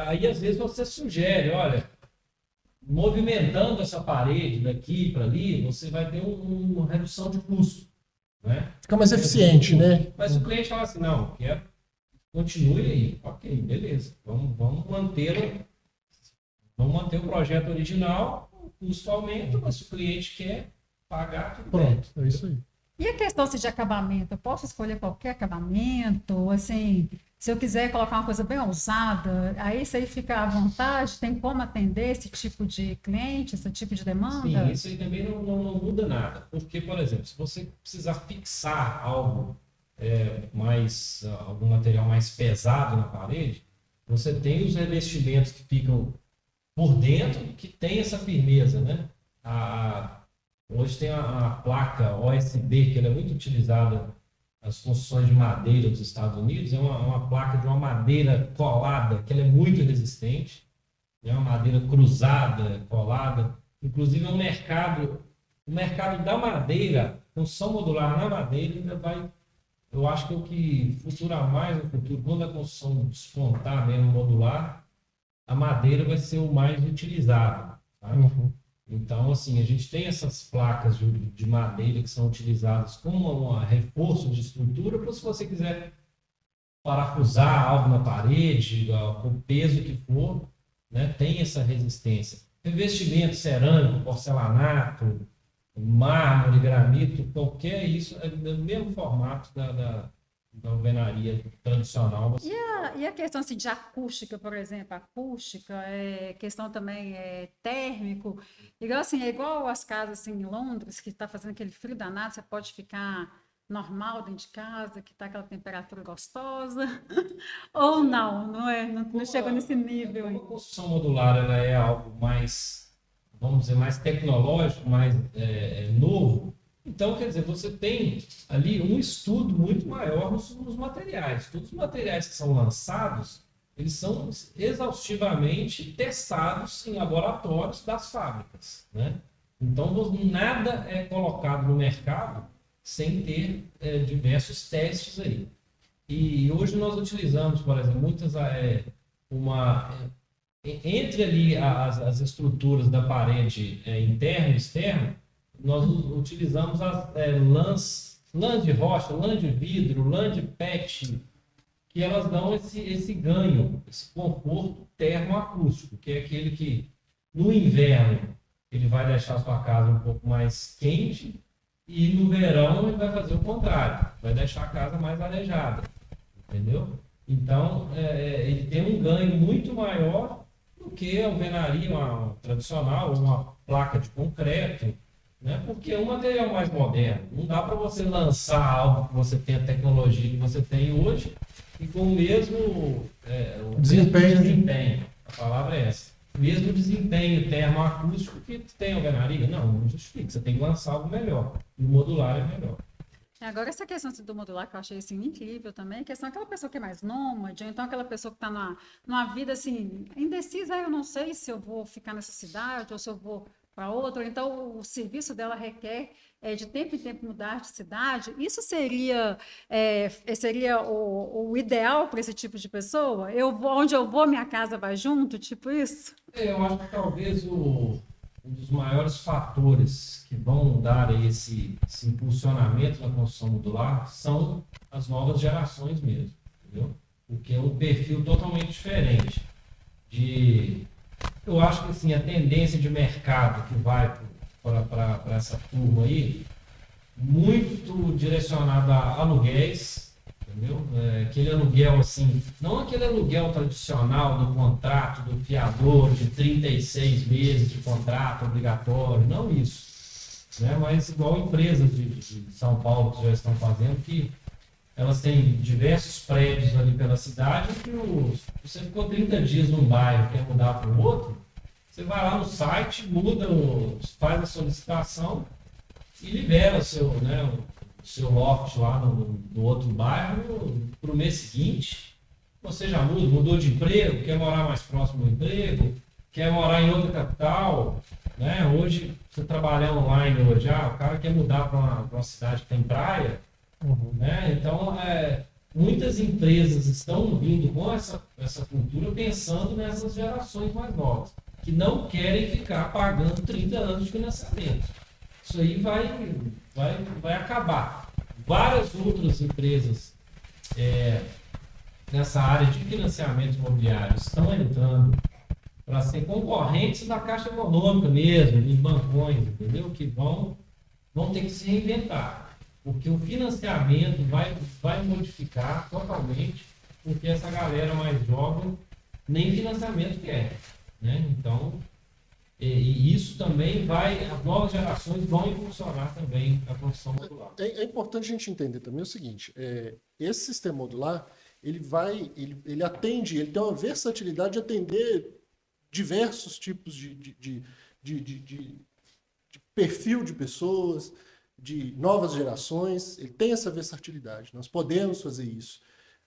aí às vezes você sugere, olha, movimentando essa parede daqui para ali, você vai ter uma redução de custo. Né? Fica mais eficiente, né? Mas o cliente fala assim, não, continue aí. Ok, beleza. Vamos manter o projeto original, o custo aumenta, mas se o cliente quer pagar, tudo pronto, é isso aí. E a questão de acabamento? Eu posso escolher qualquer acabamento? Assim, se eu quiser colocar uma coisa bem ousada, aí isso aí fica à vontade? Tem como atender esse tipo de cliente, esse tipo de demanda? Sim, isso aí também não muda nada. Porque, por exemplo, se você precisar fixar algo algum material mais pesado na parede, você tem os revestimentos que ficam por dentro, que tem essa firmeza, né? Hoje tem a placa OSB, que ela é muito utilizada nas construções de madeira dos Estados Unidos. É uma placa de uma madeira colada, que ela é muito resistente. É uma madeira cruzada, colada. Inclusive, o mercado da madeira, construção modular na madeira, ainda vai... Eu acho que é o que futura mais no futuro, quando a construção despontar mesmo modular, a madeira vai ser o mais utilizado. Tá? Então, assim, a gente tem essas placas de madeira que são utilizadas como um reforço de estrutura, para se você quiser parafusar algo na parede, com o peso que for, né, tem essa resistência. Revestimento cerâmico, porcelanato, mármore, granito, qualquer isso, é do mesmo formato da alvenaria tradicional. E a questão assim, de acústica, por exemplo, acústica, questão também térmico, igual assim, é igual as casas assim, em Londres, que está fazendo aquele frio danado, você pode ficar normal dentro de casa, que está aquela temperatura gostosa, ou não chegou nesse nível. A construção modular ela é algo mais, vamos dizer, mais tecnológico, mais novo. Então, quer dizer, você tem ali um estudo muito maior nos materiais. Todos os materiais que são lançados, eles são exaustivamente testados em laboratórios das fábricas, né? Então, nada é colocado no mercado sem ter diversos testes aí. E hoje nós utilizamos, por exemplo, entre ali as estruturas da parede interna e externa, nós utilizamos as lãs de rocha, lã de vidro, lã de PET, que elas dão esse ganho, esse conforto termoacústico, que é aquele que no inverno ele vai deixar a sua casa um pouco mais quente e no verão ele vai fazer o contrário, vai deixar a casa mais arejada, entendeu? Então, ele tem um ganho muito maior do que a alvenaria tradicional, ou uma placa de concreto, né? Porque é um material mais moderno. Não dá para você lançar algo que você tem a tecnologia que você tem hoje e com o mesmo desempenho. A palavra é essa. O mesmo desempenho termoacústico que tem a alvenaria. Não justifica. Você tem que lançar algo melhor. E o modular é melhor. Agora, essa questão do modular, que eu achei assim, incrível também, a questão daquela pessoa que é mais nômade, ou então aquela pessoa que está numa vida assim, indecisa, eu não sei se eu vou ficar nessa cidade ou se eu vou para outra, então o serviço dela requer de tempo em tempo mudar de cidade. Isso seria o ideal para esse tipo de pessoa? Onde eu vou, minha casa vai junto, tipo isso? Eu acho que talvez um dos maiores fatores que vão dar esse impulsionamento na construção modular são as novas gerações mesmo, entendeu? Porque é um perfil totalmente diferente. Eu acho que assim, a tendência de mercado que vai para essa turma aí, muito direcionada a aluguéis, entendeu? Aquele aluguel assim, não aquele aluguel tradicional do contrato do fiador de 36 meses de contrato obrigatório, não isso, né? Mas igual empresas de São Paulo que já estão fazendo, que elas têm diversos prédios ali pela cidade que você ficou 30 dias num bairro, quer mudar para o outro, você vai lá no site, faz a solicitação e libera o seu loft lá no outro bairro para o mês seguinte. Você já mudou de emprego, quer morar mais próximo do emprego, quer morar em outra capital, né? Hoje, você trabalhar online hoje, o cara quer mudar para uma cidade que tem praia, né? Então, muitas empresas estão vindo com essa cultura pensando nessas gerações mais novas, que não querem ficar pagando 30 anos de financiamento. Isso aí vai acabar. Várias outras empresas nessa área de financiamento imobiliário estão entrando para ser concorrentes da Caixa Econômica mesmo, dos bancões, entendeu? Que vão ter que se reinventar. Porque o financiamento vai modificar totalmente, porque essa galera mais jovem nem financiamento quer, né? Então, e isso também as novas gerações vão impulsionar também a construção modular. É importante a gente entender também o seguinte, esse sistema modular, ele atende, ele tem uma versatilidade de atender diversos tipos de perfil de pessoas, de novas gerações, ele tem essa versatilidade, nós podemos fazer isso.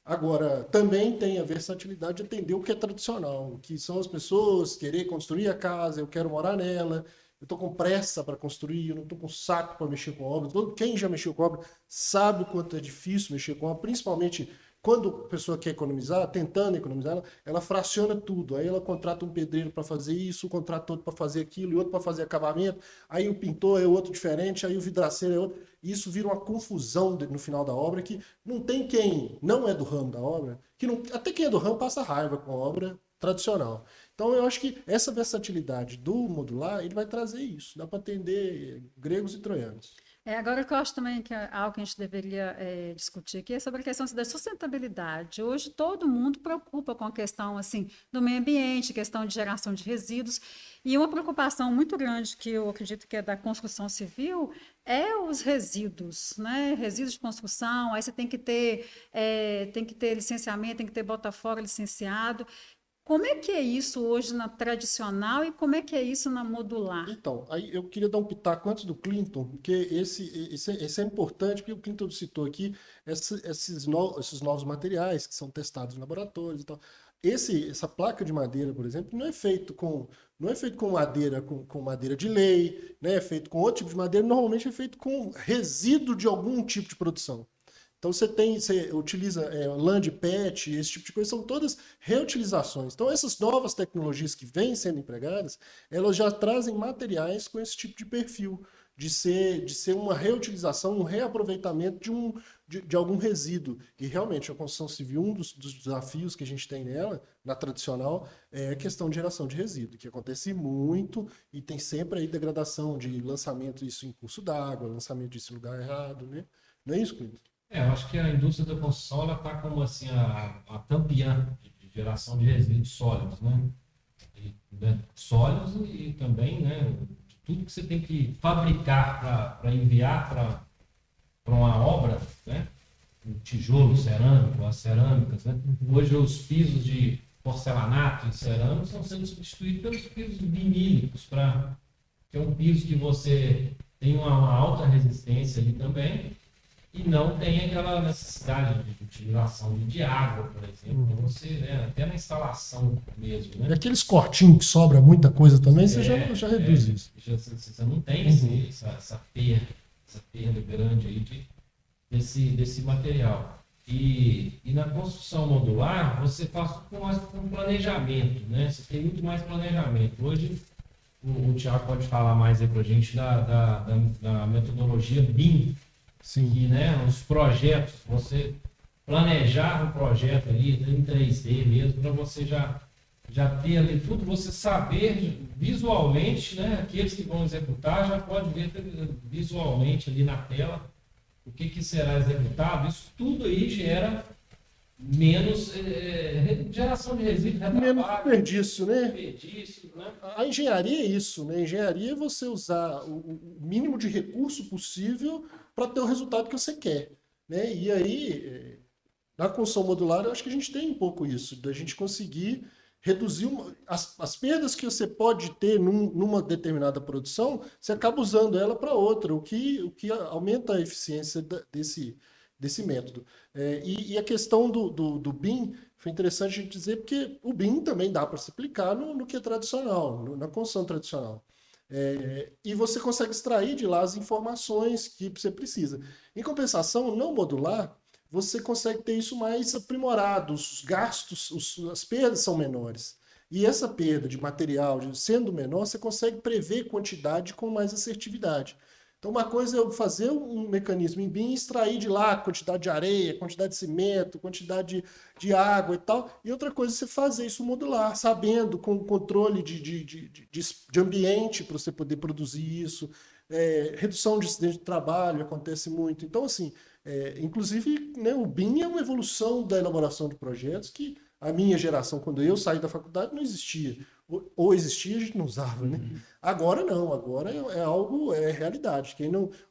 Agora, também tem a versatilidade de atender o que é tradicional, que são as pessoas querer construir a casa, eu quero morar nela, eu estou com pressa para construir, eu não estou com saco para mexer com obra. Quem já mexeu com obra sabe o quanto é difícil mexer com obra, principalmente quando a pessoa quer economizar, tentando economizar, ela fraciona tudo. Aí ela contrata um pedreiro para fazer isso, contrata outro para fazer aquilo, e outro para fazer acabamento. Aí o pintor é outro diferente, aí o vidraceiro é outro. Isso vira uma confusão no final da obra que não tem quem não é do ramo da obra, que não, até quem é do ramo passa raiva com a obra tradicional. Então eu acho que essa versatilidade do modular, ele vai trazer isso. Dá para atender gregos e troianos. Agora, o que eu acho também que é algo que a gente deveria discutir aqui é sobre a questão da sustentabilidade. Hoje, todo mundo preocupa com a questão assim, do meio ambiente, questão de geração de resíduos. E uma preocupação muito grande, que eu acredito que é da construção civil, é os resíduos, né? Resíduos de construção, aí você tem que ter licenciamento, tem que ter bota-fora licenciado. Como é que é isso hoje na tradicional e como é que é isso na modular? Então, aí eu queria dar um pitaco antes do Clinton, porque esse é importante, porque o Clinton citou aqui esses novos materiais que são testados em laboratórios e tal. Essa placa de madeira, por exemplo, não é feito com madeira de lei, né? É feito com outro tipo de madeira, normalmente é feito com resíduo de algum tipo de produção. Então você utiliza lã de PET, esse tipo de coisa, são todas reutilizações. Então essas novas tecnologias que vêm sendo empregadas, elas já trazem materiais com esse tipo de perfil, de ser uma reutilização, um reaproveitamento de algum resíduo. E realmente a construção civil, um dos desafios que a gente tem nela, na tradicional, é a questão de geração de resíduo, que acontece muito e tem sempre aí degradação de lançamento disso em curso d'água, lançamento disso em lugar errado, né? Não é isso, Cleiton? Eu acho que a indústria da construção está como assim, a campeã de geração de resíduos sólidos, né? Sólidos e também, né, de tudo que você tem que fabricar para enviar para uma obra, né? O tijolo cerâmico, as cerâmicas, né? Hoje os pisos de porcelanato e cerâmica estão sendo substituídos pelos pisos vinílicos, que é um piso que você tem uma alta resistência ali também, e não tem aquela necessidade de utilização de água, por exemplo, você, né, até na instalação mesmo. Né? E aqueles cortinhos que sobra muita coisa também, você já reduz isso. Você não tem essa perda grande aí desse material. E na construção modular, você faz com planejamento, né? Você tem muito mais planejamento. Hoje, o Thiago pode falar mais aí para a gente da metodologia BIM. Sim. E, né, os projetos, você planejar um projeto ali em 3D mesmo, para você já ter ali tudo, você saber visualmente, né, aqueles que vão executar já pode ver visualmente ali na tela o que será executado. Isso tudo aí gera menos geração de resíduos, menos desperdício, né? Né? A engenharia é isso, né? A engenharia é você usar o mínimo de recurso possível para ter o resultado que você quer, né? E aí, na construção modular, eu acho que a gente tem um pouco isso, da gente conseguir reduzir as perdas que você pode ter numa determinada produção, você acaba usando ela para outra, o que aumenta a eficiência desse método. E a questão do BIM, foi interessante a gente dizer, porque o BIM também dá para se aplicar no que é tradicional, na construção tradicional. E você consegue extrair de lá as informações que você precisa. Em compensação, não modular, você consegue ter isso mais aprimorado, os gastos, as perdas são menores. E essa perda de material, sendo menor, você consegue prever quantidade com mais assertividade. Então, uma coisa é eu fazer um mecanismo em BIM e extrair de lá a quantidade de areia, quantidade de cimento, quantidade de água e tal. E outra coisa é você fazer isso modular, sabendo, com controle de ambiente para você poder produzir isso. Redução de acidente de trabalho acontece muito. Então, assim, inclusive, né, o BIM é uma evolução da elaboração de projetos que a minha geração, quando eu saí da faculdade, não existia. Ou existia, a gente não usava, né? Agora não, agora é realidade.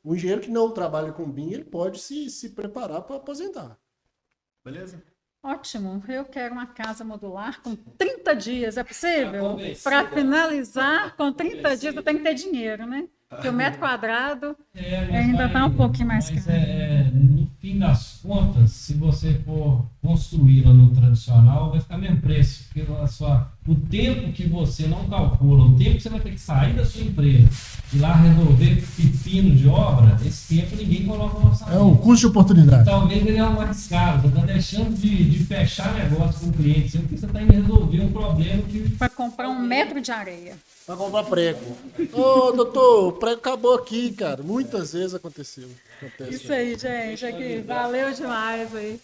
O engenheiro que não trabalha com BIM, ele pode se preparar para aposentar. Beleza? Ótimo, eu quero uma casa modular com 30 dias, é possível? Para finalizar, com 30 dias eu tenho que ter dinheiro, né? Porque o metro quadrado ainda está um pouquinho mais caro. No fim das contas, se você for construí-la no tradicional, vai ficar mesmo preço, porque o tempo que você não calcula, o tempo que você vai ter que sair da sua empresa e lá resolver pepino de obra, esse tempo ninguém coloca no orçamento. É o custo de oportunidade. Talvez ele é o mais caro, você está deixando de fechar negócio com o cliente, porque você está indo resolver um problema que... Para comprar 1 metro de areia. Para comprar prego. Ô, doutor, o prego acabou aqui, cara. Muitas vezes acontece. Isso aí, gente. Aqui, valeu demais aí.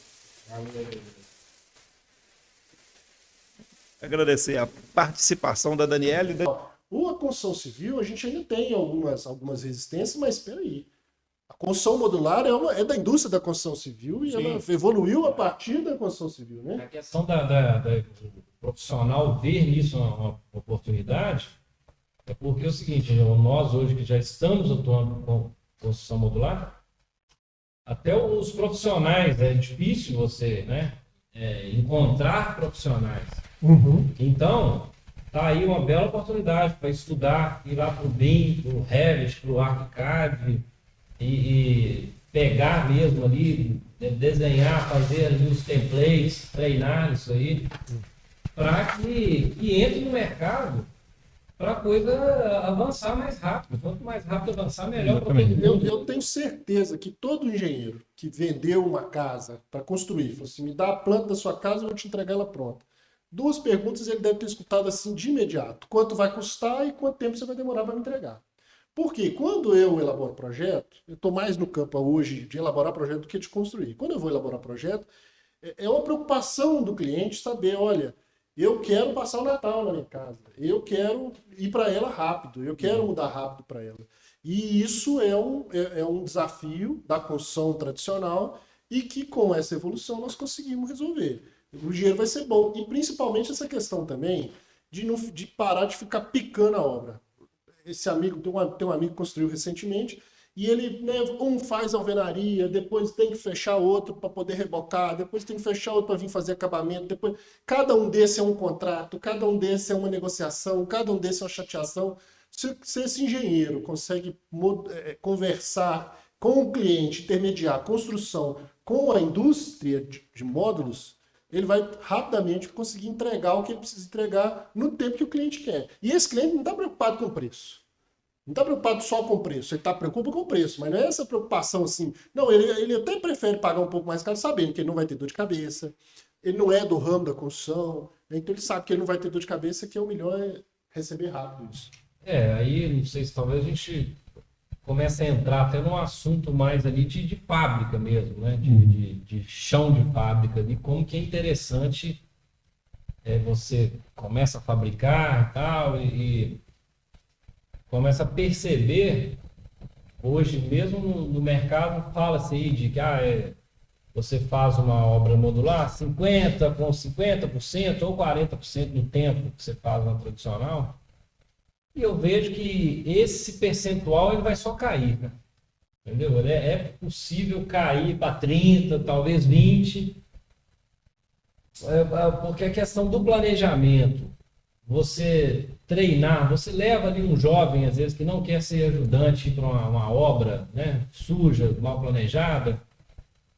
Agradecer a participação da Daniela. A construção civil, a gente ainda tem algumas resistências, mas espera aí. A construção modular é da indústria da construção civil e ela evoluiu a partir da construção civil, né? A questão do profissional ver nisso uma oportunidade é porque é o seguinte, nós hoje que já estamos atuando com construção modular, até os profissionais, é difícil você, né, encontrar profissionais. Uhum. Então, tá aí uma bela oportunidade para estudar, ir lá para o BIM, para o Revit, para o ArchiCAD e pegar mesmo ali, desenhar, fazer ali os templates, treinar isso aí, para que entre no mercado para a coisa avançar mais rápido. Quanto mais rápido avançar, melhor para todo mundo. Eu tenho certeza que todo engenheiro que vendeu uma casa para construir, falou assim, me dá a planta da sua casa, eu vou te entregar ela pronta. 2 perguntas ele deve ter escutado assim de imediato. Quanto vai custar e quanto tempo você vai demorar para me entregar? Porque quando eu elaboro projeto, eu estou mais no campo hoje de elaborar projeto do que de construir. Quando eu vou elaborar projeto, é uma preocupação do cliente saber, olha, eu quero passar o Natal na minha casa, eu quero ir para ela rápido, eu quero mudar rápido para ela. E isso é um desafio da construção tradicional e que com essa evolução nós conseguimos resolver. O dinheiro vai ser bom. E principalmente essa questão também de parar de ficar picando a obra. Esse amigo, tem um amigo que construiu recentemente, e ele, né, faz alvenaria, depois tem que fechar outro para poder rebocar, depois tem que fechar outro para vir fazer acabamento, depois cada um desse é um contrato, cada um desse é uma negociação, cada um desse é uma chateação. Se esse engenheiro consegue conversar com o cliente, intermediar a construção com a indústria de módulos, ele vai rapidamente conseguir entregar o que ele precisa entregar no tempo que o cliente quer. E esse cliente não está preocupado com o preço. Não está preocupado só com o preço. Ele está preocupado com o preço, mas não é essa preocupação assim. Não, ele até prefere pagar um pouco mais caro, sabendo que ele não vai ter dor de cabeça. Ele não é do ramo da construção. Então ele sabe que ele não vai ter dor de cabeça, que o melhor é receber rápido isso. Aí, não sei se talvez a gente comece a entrar até num assunto mais ali de fábrica mesmo, né? De chão de fábrica, de como que é interessante você começa a fabricar e tal, e começa a perceber, hoje mesmo no mercado, fala-se aí de que você faz uma obra modular, 50% ou 40% do tempo que você faz na tradicional, e eu vejo que esse percentual ele vai só cair, né? Entendeu? É possível cair para 30%, talvez 20%, porque a questão do planejamento, você treinar, você leva ali um jovem, às vezes, que não quer ser ajudante para uma obra, né, suja, mal planejada,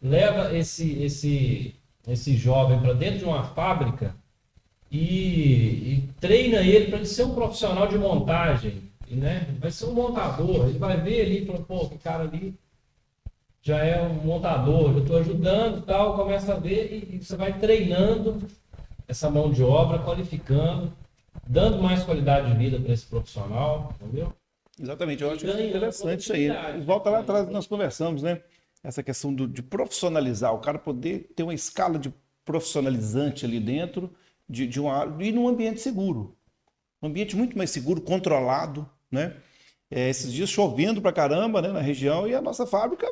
leva esse jovem para dentro de uma fábrica e treina ele para ele ser um profissional de montagem, né? Vai ser um montador, ele vai ver ali e fala, pô, que cara ali já é um montador, eu estou ajudando e tal, começa a ver e você vai treinando essa mão de obra, qualificando, dando mais qualidade de vida para esse profissional, entendeu? Exatamente, eu acho interessante isso aí. Volta lá atrás, nós conversamos, né? Essa questão de profissionalizar, o cara poder ter uma escala de profissionalizante ali dentro e num ambiente seguro. Um ambiente muito mais seguro, controlado, né? Esses dias chovendo pra caramba, né, na região, e a nossa fábrica,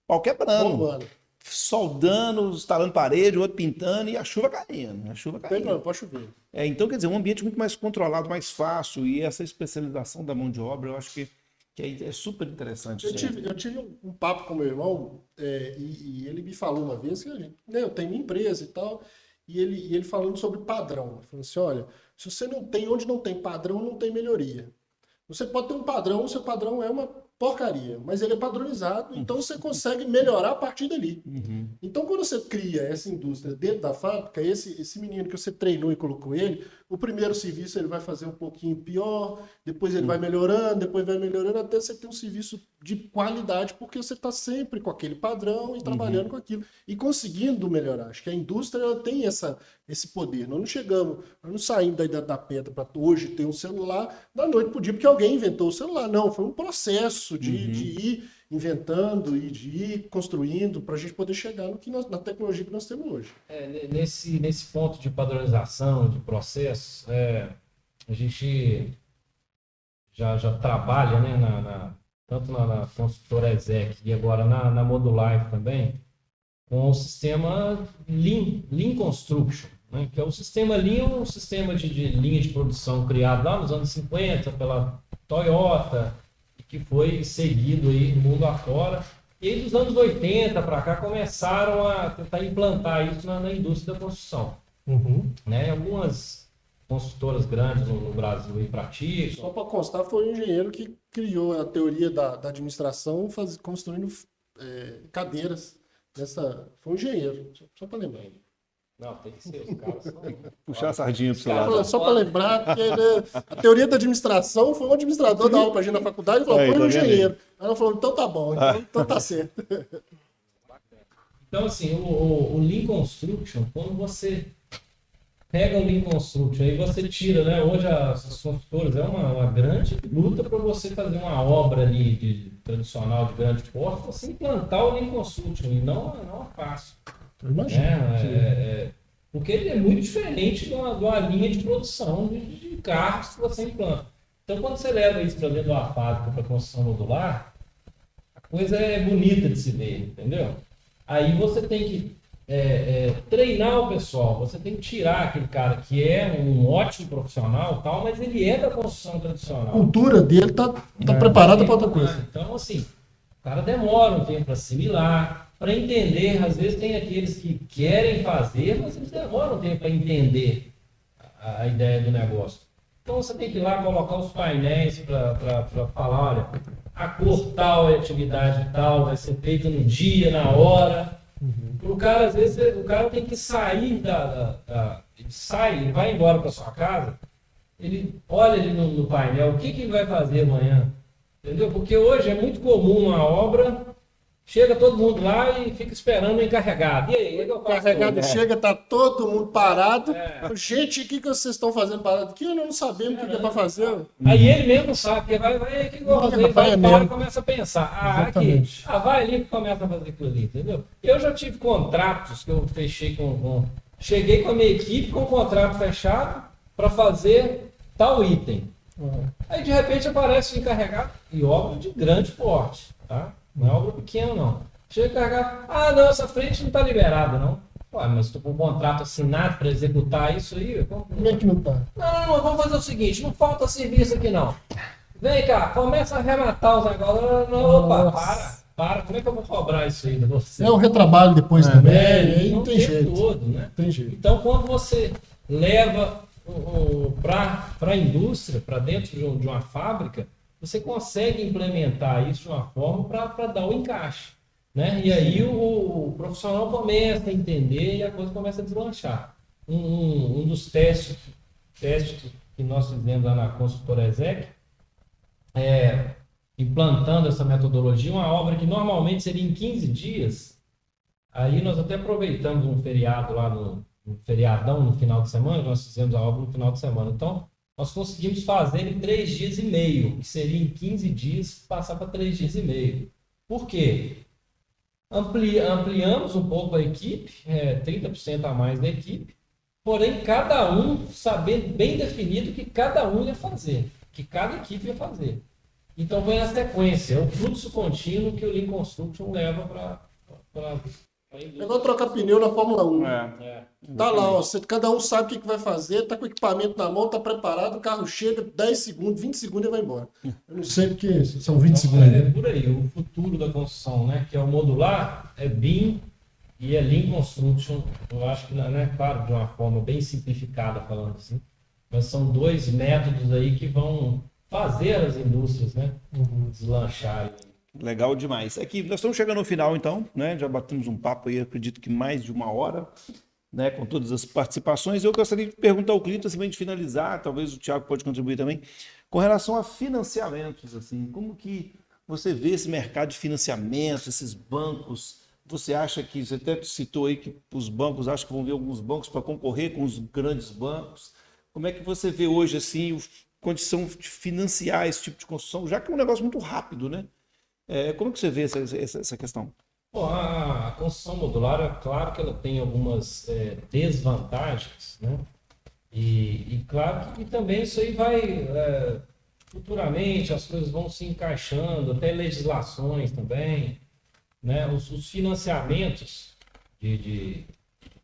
pau quebrando. Soldando, instalando parede, outro pintando e a chuva caindo. Pode chover. Então, quer dizer, um ambiente muito mais controlado, mais fácil, e essa especialização da mão de obra, eu acho que é super interessante. Eu tive um papo com meu irmão, e ele me falou uma vez que eu tenho minha empresa e tal, e ele falando sobre padrão. Ele falou assim, olha, se você não tem, onde não tem padrão, não tem melhoria. Você pode ter um padrão, o seu padrão é uma porcaria, mas ele é padronizado, então você consegue melhorar a partir dali. Então, quando você cria essa indústria dentro da fábrica, esse menino que você treinou e colocou ele, o primeiro serviço ele vai fazer um pouquinho pior, depois ele vai melhorando, até você ter um serviço de qualidade, porque você está sempre com aquele padrão e trabalhando com aquilo, e conseguindo melhorar. Acho que a indústria ela tem esse poder. Nós não saímos da idade da pedra para hoje ter um celular da noite para o dia, porque alguém inventou o celular. Não, foi um processo de ir inventando e de ir construindo para a gente poder chegar na tecnologia que nós temos hoje. Nesse ponto de padronização, de processo, a gente já trabalha, né, tanto na construtora Exec e agora na Modulife também, com o sistema Lean Construction, né, que é o sistema Lean, um sistema de linha de produção criado lá nos anos 50 pela Toyota, que foi seguido aí no mundo afora. E aí dos anos 80 para cá começaram a tentar implantar isso na indústria da construção. Né? Algumas construtoras grandes no Brasil aí praticam. Só para constar, foi o engenheiro que criou a teoria da administração construindo cadeiras. Foi um engenheiro, só para lembrar. Não, tem que ser, os caras são... Puxar a sardinha pro seu lado. Só para lembrar que a teoria da administração foi um administrador da aula para a gente na faculdade e falou, foi um engenheiro. Aí ela falou, então tá bom, então tá certo. Então, assim, o Lean Construction, quando você pega o Lean Construction e você tira, né? Hoje as construtoras é uma grande luta para você fazer uma obra ali tradicional de grande porte, você implantar o Lean Construction, e não é fácil. Porque ele é muito diferente de uma linha de produção de carros que você implanta. Então, quando você leva isso para dentro de uma fábrica para construção modular, a coisa é bonita de se ver, entendeu? Aí você tem que treinar o pessoal, você tem que tirar aquele cara que é um ótimo profissional, tal, mas ele é da construção tradicional. A cultura dele tá preparada para outra coisa. Então, assim, o cara demora um tempo para assimilar, para entender. Às vezes tem aqueles que querem fazer, mas eles demoram um tempo para entender a ideia do negócio. Então você tem que ir lá colocar os painéis para falar, olha, a cor tal é atividade tal, vai ser feita no dia, na hora. O cara, às vezes, o cara tem que sair ele vai embora para sua casa, ele olha ali no painel, o que ele vai fazer amanhã, entendeu? Porque hoje é muito comum uma obra, chega todo mundo lá e fica esperando o encarregado. E aí, o encarregado chega, tá todo mundo parado. Gente, o que vocês estão fazendo parado aqui? Nós não sabemos o que é para fazer. Aí ele mesmo sabe, porque vai e começa a pensar. Vai ali que começa a fazer aquilo ali, entendeu? Eu já tive contratos que eu fechei cheguei com a minha equipe com um contrato fechado para fazer tal item. Aí de repente aparece o encarregado e obra de grande porte, tá? Não é obra pequena, não. Chega a carregar, não, essa frente não está liberada, não. Ué, mas estou com um contrato assinado para executar isso aí. Como é que não está? Não, vamos fazer o seguinte, não falta serviço aqui, não. Vem cá, começa a arrematar os negócios. Opa, para, como é que eu vou cobrar isso aí de você? É o retrabalho depois também, aí não tem jeito. Todo, né? Tem jeito. Então, quando você leva para a indústria, para dentro de uma fábrica, você consegue implementar isso de uma forma para dar o encaixe, né? E aí o profissional começa a entender e a coisa começa a deslanchar. Um dos testes que nós fizemos lá na construtora Exec, implantando essa metodologia, uma obra que normalmente seria em 15 dias, aí nós até aproveitamos um feriado lá no feriadão, no final de semana, nós fizemos a obra no final de semana. Então, nós conseguimos fazer em 3 dias e meio, que seria em 15 dias, passar para 3 dias e meio. Por quê? Ampliamos um pouco a equipe, 30% a mais da equipe, porém cada um sabendo bem definido o que cada um ia fazer, que cada equipe ia fazer. Então foi na sequência, é o fluxo contínuo que o Lean Construction leva para é igual trocar pneu na Fórmula 1. Tá lá, cada um sabe o que vai fazer, tá com o equipamento na mão, tá preparado, o carro chega, 10 segundos, 20 segundos e vai embora. Eu não sei porque são 20 segundos. É por aí, o futuro da construção, né? Que é o modular, é BIM e é Lean Construction. Eu acho que, né, claro, de uma forma bem simplificada falando assim, mas são 2 métodos aí que vão fazer as indústrias, né, deslancharem. Legal demais. Aqui, nós estamos chegando no final, então, né? Já batemos um papo aí, acredito que mais de 1 hora, né? Com todas as participações. Eu gostaria de perguntar ao Clinton, assim, bem de finalizar, talvez o Thiago pode contribuir também, com relação a financiamentos, assim, como que você vê esse mercado de financiamentos, esses bancos? Você acha que, você até citou aí que os bancos, acho que vão ver alguns bancos para concorrer com os grandes bancos. Como é que você vê hoje, assim, a condição de financiar esse tipo de construção, já que é um negócio muito rápido, né? Como que você vê essa questão? Bom, a construção modular, é claro que ela tem algumas desvantagens, né? E claro que também isso aí vai, futuramente, as coisas vão se encaixando, até legislações também, né? Os financiamentos de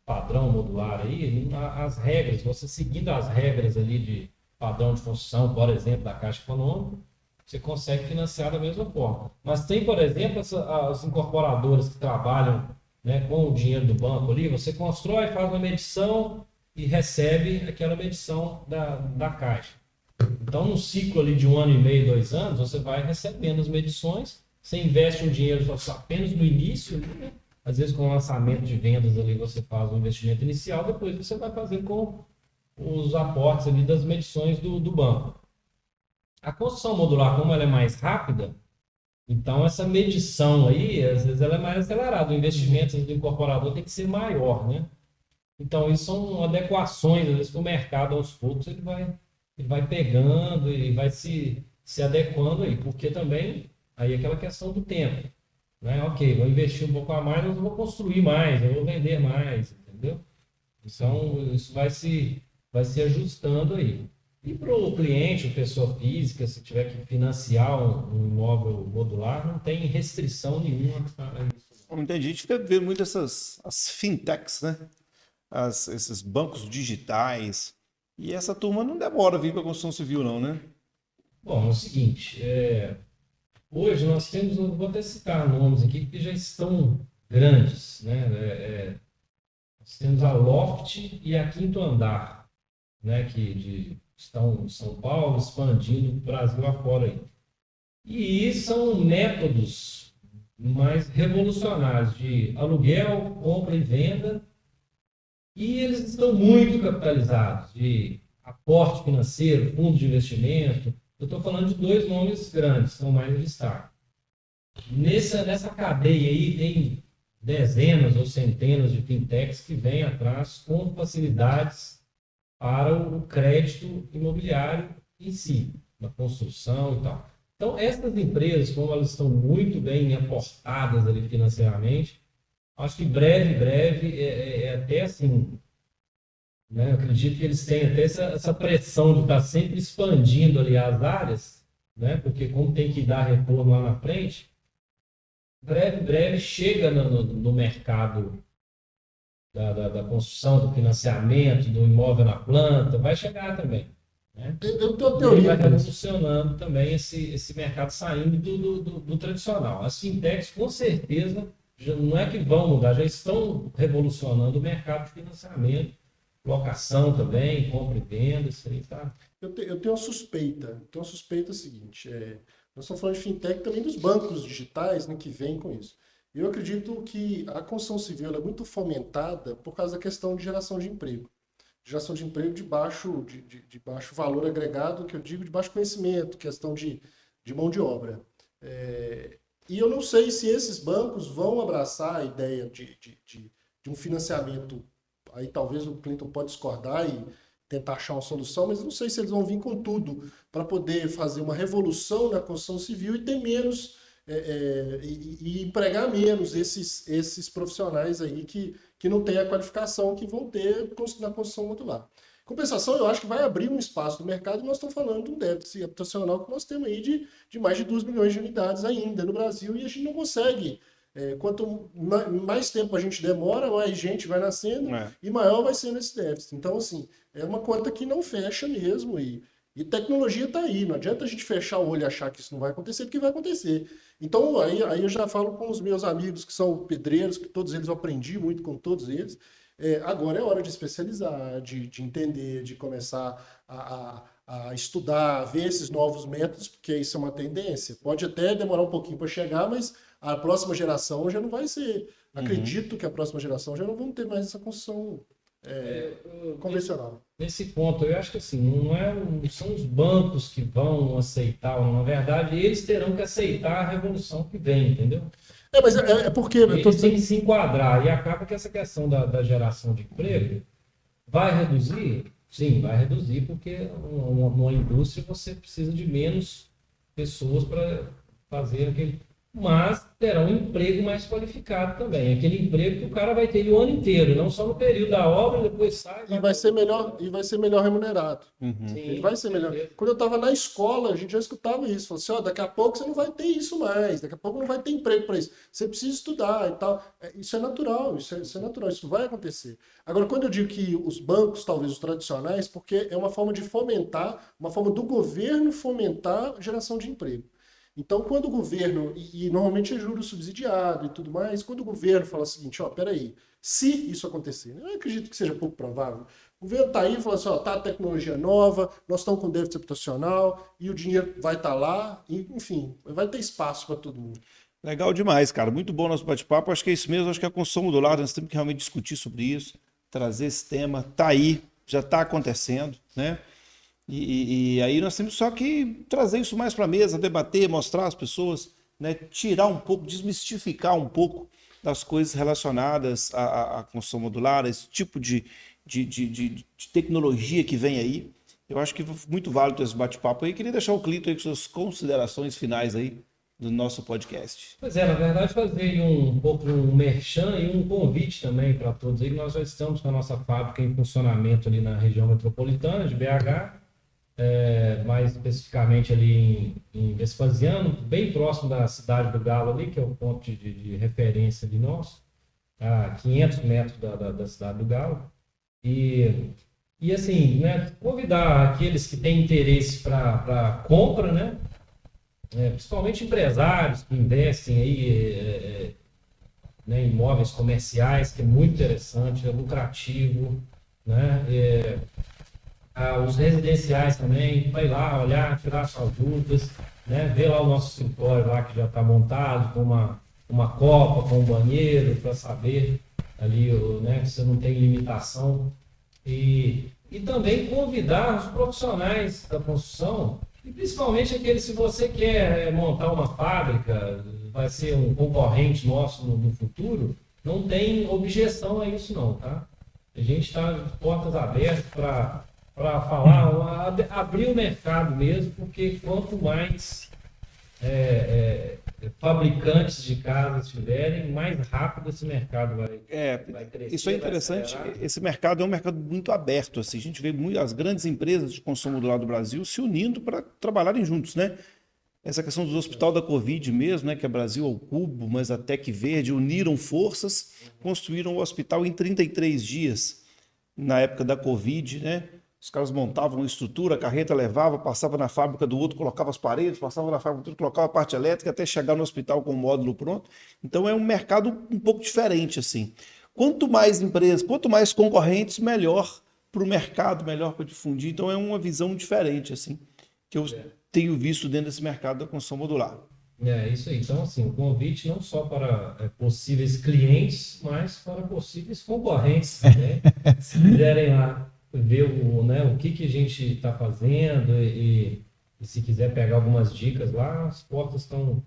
padrão modular aí, as regras, você seguindo as regras ali de padrão de construção, por exemplo, da Caixa Econômica, você consegue financiar da mesma forma. Mas tem, por exemplo, as incorporadoras que trabalham, né, com o dinheiro do banco ali, você constrói, faz uma medição e recebe aquela medição da Caixa. Então, no ciclo ali de 1 ano e meio, 2 anos, você vai recebendo as medições, você investe um dinheiro apenas no início, né? Às vezes com o lançamento de vendas ali você faz um investimento inicial, depois você vai fazer com os aportes ali das medições do banco. A construção modular, como ela é mais rápida, então essa medição aí, às vezes ela é mais acelerada, o investimento do incorporador tem que ser maior, né? Então isso são adequações, às vezes que o mercado aos poucos ele vai pegando e vai se adequando aí, porque também aí é aquela questão do tempo, né? Ok, vou investir um pouco a mais, mas eu vou construir mais, eu vou vender mais, entendeu? Então isso vai se ajustando aí. E para o cliente, pessoa física, se tiver que financiar um imóvel modular, não tem restrição nenhuma para isso. Entendi. A gente fica vendo muito as fintechs, né? Esses bancos digitais. E essa turma não demora a vir para a construção civil, não, né? Bom, é o seguinte, hoje nós temos, eu vou até citar nomes aqui que já estão grandes, né? Nós temos a Loft e a Quinto Andar, né? Estão em São Paulo, expandindo o Brasil afora aí. E são métodos mais revolucionários de aluguel, compra e venda, e eles estão muito capitalizados, de aporte financeiro, fundo de investimento. Eu estou falando de 2 nomes grandes, são mais em destaque. Nessa cadeia aí tem dezenas ou centenas de fintechs que vêm atrás com facilidades para o crédito imobiliário em si, na construção e tal. Então, essas empresas, como elas estão muito bem aportadas ali financeiramente, acho que breve, até assim, né? Eu acredito que eles têm até essa pressão de estar sempre expandindo ali as áreas, né? Porque como tem que dar retorno lá na frente, breve chega no mercado da construção, do financiamento, do imóvel na planta, vai chegar também. Né? Eu tenho uma teoria. Vai funcionando também esse mercado saindo do tradicional. As fintechs, com certeza, já não é que vão mudar, já estão revolucionando o mercado de financiamento, locação também, compra e venda, isso aí tá. Eu tenho uma suspeita. Então, a suspeita é a seguinte: nós estamos falando de fintech também dos bancos digitais, né, que vêm com isso. Eu acredito que a construção civil é muito fomentada por causa da questão de geração de emprego. Geração de emprego de baixo valor agregado, que eu digo de baixo conhecimento, questão de mão de obra. E eu não sei se esses bancos vão abraçar a ideia de um financiamento. Aí talvez o Clinton pode discordar e tentar achar uma solução, mas eu não sei se eles vão vir com tudo para poder fazer uma revolução na construção civil e ter menos... e empregar menos esses profissionais aí que não têm a qualificação que vão ter na construção modular. Compensação, eu acho que vai abrir um espaço no mercado e nós estamos falando de um déficit habitacional que nós temos aí de mais de 2 milhões de unidades ainda no Brasil e a gente não consegue. Quanto mais tempo a gente demora, mais gente vai nascendo e maior vai sendo esse déficit. Então, assim, é uma conta que não fecha mesmo e tecnologia está aí, não adianta a gente fechar o olho e achar que isso não vai acontecer, porque vai acontecer. Então, aí eu já falo com os meus amigos que são pedreiros, que todos eles eu aprendi muito com todos eles. Agora é hora de especializar, de entender, de começar a estudar, a ver esses novos métodos, porque isso é uma tendência. Pode até demorar um pouquinho para chegar, mas a próxima geração já não vai ser. Acredito que a próxima geração já não vão ter mais essa construção convencional. Nesse ponto, eu acho que assim, não são os bancos que vão aceitar, na verdade, eles terão que aceitar a revolução que vem, entendeu? Mas é porque... Eles têm que se enquadrar, e acaba que essa questão da geração de emprego vai reduzir? Sim, vai reduzir, porque numa indústria você precisa de menos pessoas para fazer aquele... Mas terá um emprego mais qualificado também. Aquele emprego que o cara vai ter o ano inteiro, não só no período da obra, depois sai... E vai ser melhor remunerado. Sim, Ele vai ser melhor. Quando eu estava na escola, a gente já escutava isso. Falou assim, daqui a pouco você não vai ter isso mais, daqui a pouco não vai ter emprego para isso. Você precisa estudar e tal. Isso é natural, isso é natural, isso vai acontecer. Agora, quando eu digo que os bancos, talvez os tradicionais, porque é uma forma de fomentar, uma forma do governo fomentar a geração de emprego. Então, quando o governo, e normalmente é juros subsidiado e tudo mais, quando o governo fala o seguinte, peraí, se isso acontecer, eu acredito que seja pouco provável, o governo está aí e fala assim, tá a tecnologia nova, nós estamos com déficit habitacional e o dinheiro vai estar lá, e, enfim, vai ter espaço para todo mundo. Legal demais, cara. Muito bom nosso bate-papo. Acho que é isso mesmo, acho que a construção modular, nós temos que realmente discutir sobre isso, trazer esse tema, tá aí, já está acontecendo, né? E aí nós temos só que trazer isso mais para a mesa, debater, mostrar às pessoas, né, tirar um pouco, desmistificar um pouco das coisas relacionadas à construção modular, esse tipo de tecnologia que vem aí. Eu acho que foi muito válido esse bate-papo aí. Queria deixar o Cleiton aí com suas considerações finais aí do nosso podcast. Pois é, na verdade, fazer um pouco um merchan e um convite também para todos aí. Nós já estamos com a nossa fábrica em funcionamento ali na região metropolitana de BH. Mais especificamente ali em Vespasiano, bem próximo da Cidade do Galo ali, que é o ponto de referência de nós, a 500 metros da Cidade do Galo. E assim, né, convidar aqueles que têm interesse para compra, né, principalmente empresários que investem aí, né, em imóveis comerciais, que é muito interessante, é lucrativo, né, os residenciais também, vai lá olhar, tirar suas dúvidas, né? Ver lá o nosso escritório lá que já está montado, com uma copa, com um banheiro, para saber ali, né, que você não tem limitação. E também convidar os profissionais da construção, e principalmente aqueles, se você quer montar uma fábrica, vai ser um concorrente nosso no futuro, não tem objeção a isso não, tá? A gente está de portas abertas para falar, abrir o mercado mesmo, porque quanto mais fabricantes de casas tiverem, mais rápido esse mercado vai crescer. Isso é interessante, esse mercado é um mercado muito aberto, assim, a gente vê as grandes empresas de construção modular do Brasil se unindo para trabalharem juntos, né? Essa questão do hospital da Covid mesmo, né, que é Brasil ao Cubo, mas a Tec Verde, uniram forças, construíram o hospital em 33 dias, na época da Covid, né? Os caras montavam uma estrutura, a carreta levava, passava na fábrica do outro, colocava as paredes, passava na fábrica do outro, colocava a parte elétrica, até chegar no hospital com o módulo pronto. Então é um mercado um pouco diferente, assim. Quanto mais empresas, quanto mais concorrentes, melhor para o mercado, melhor para difundir. Então é uma visão diferente, assim, que eu tenho visto dentro desse mercado da construção modular. É isso aí. Então, assim, o convite não só para possíveis clientes, mas para possíveis concorrentes também. Se quiserem lá ver o que a gente está fazendo e se quiser pegar algumas dicas lá, as portas estão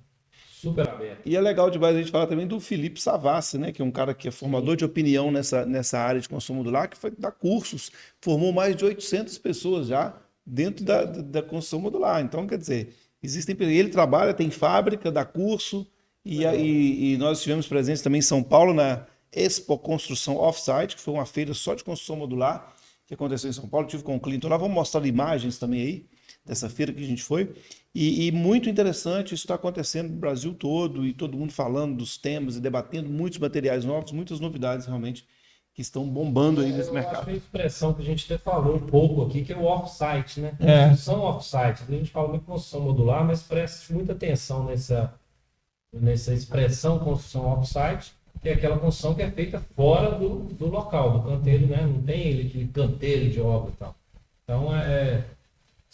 super abertas. E é legal demais a gente falar também do Felipe Savassi, né, que é um cara que é formador de opinião nessa área de construção modular, que foi dar cursos, formou mais de 800 pessoas já dentro da construção modular. Então, quer dizer, ele trabalha, tem fábrica, dá curso, e nós estivemos presentes também em São Paulo na Expo Construção Offsite, que foi uma feira só de construção modular, que aconteceu em São Paulo, tive com o Cleiton lá, vamos mostrar imagens também aí, dessa feira que a gente foi, e muito interessante, isso está acontecendo no Brasil todo, e todo mundo falando dos temas e debatendo muitos materiais novos, muitas novidades realmente, que estão bombando aí nesse mercado. Acho que a expressão que a gente até falou um pouco aqui, que é o off-site, né? Construção off-site, a gente fala muito construção modular, mas preste muita atenção nessa expressão construção off-site, que é aquela construção que é feita fora do local, do canteiro, né? Não tem aquele canteiro de obra e tal. Então,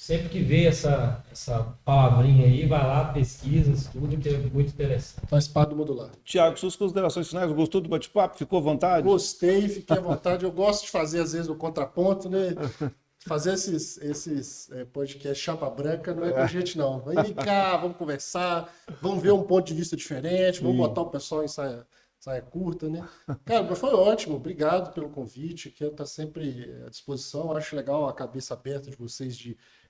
sempre que vê essa palavrinha aí, vai lá, pesquisa, estuda, que é muito interessante. Faz parte do modular. Tiago, suas considerações finais, gostou do bate-papo? Ficou à vontade? Gostei, fiquei à vontade. Eu gosto de fazer, às vezes, o contraponto, né? Fazer esses podcasts chapa branca não é com a gente, não. Vem cá, vamos conversar, vamos ver um ponto de vista diferente, vamos botar o pessoal em saia curta, né? Cara, mas foi ótimo, obrigado pelo convite, que eu estou sempre à disposição. Acho legal a cabeça aberta de vocês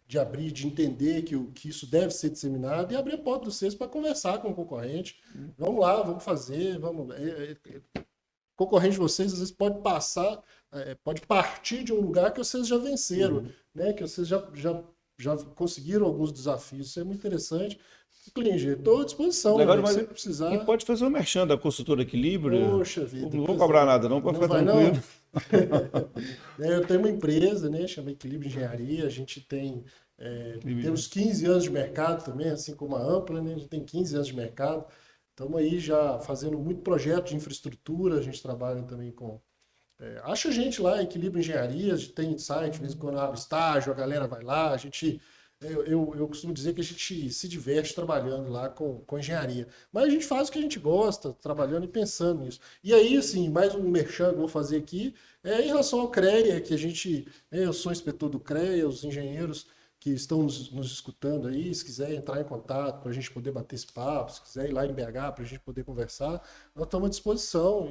de abrir, de entender que isso deve ser disseminado e abrir a porta de vocês para conversar com o concorrente. Vamos lá, vamos fazer, vamos. Concorrente de vocês às vezes pode pode partir de um lugar que vocês já venceram, né? Que vocês já conseguiram alguns desafios. Isso é muito interessante. Klinger, estou à disposição. Legal, né? mas Se precisar. E pode fazer o merchan da Consultora Equilíbrio. Poxa vida. Não vou cobrar nada, não, pode ficar tranquilo. Eu tenho uma empresa, né? Chama Equilíbrio Engenharia. A gente tem temos 15 anos de mercado também, assim como a Ampla, né? A gente tem 15 anos de mercado. Estamos aí já fazendo muito projeto de infraestrutura. A gente trabalha também com. Acha a gente lá, Equilíbrio Engenharia, a gente tem site, de vez em quando abre estágio, a galera vai lá, a gente. Eu costumo dizer que a gente se diverte trabalhando lá com engenharia. Mas a gente faz o que a gente gosta, trabalhando e pensando nisso. E aí, assim, mais um merchan que eu vou fazer aqui em relação ao CREA, que a gente. Eu sou inspetor do CREA, os engenheiros que estão nos escutando aí, se quiser entrar em contato para a gente poder bater esse papo, se quiser ir lá em BH para a gente poder conversar, nós estamos à disposição.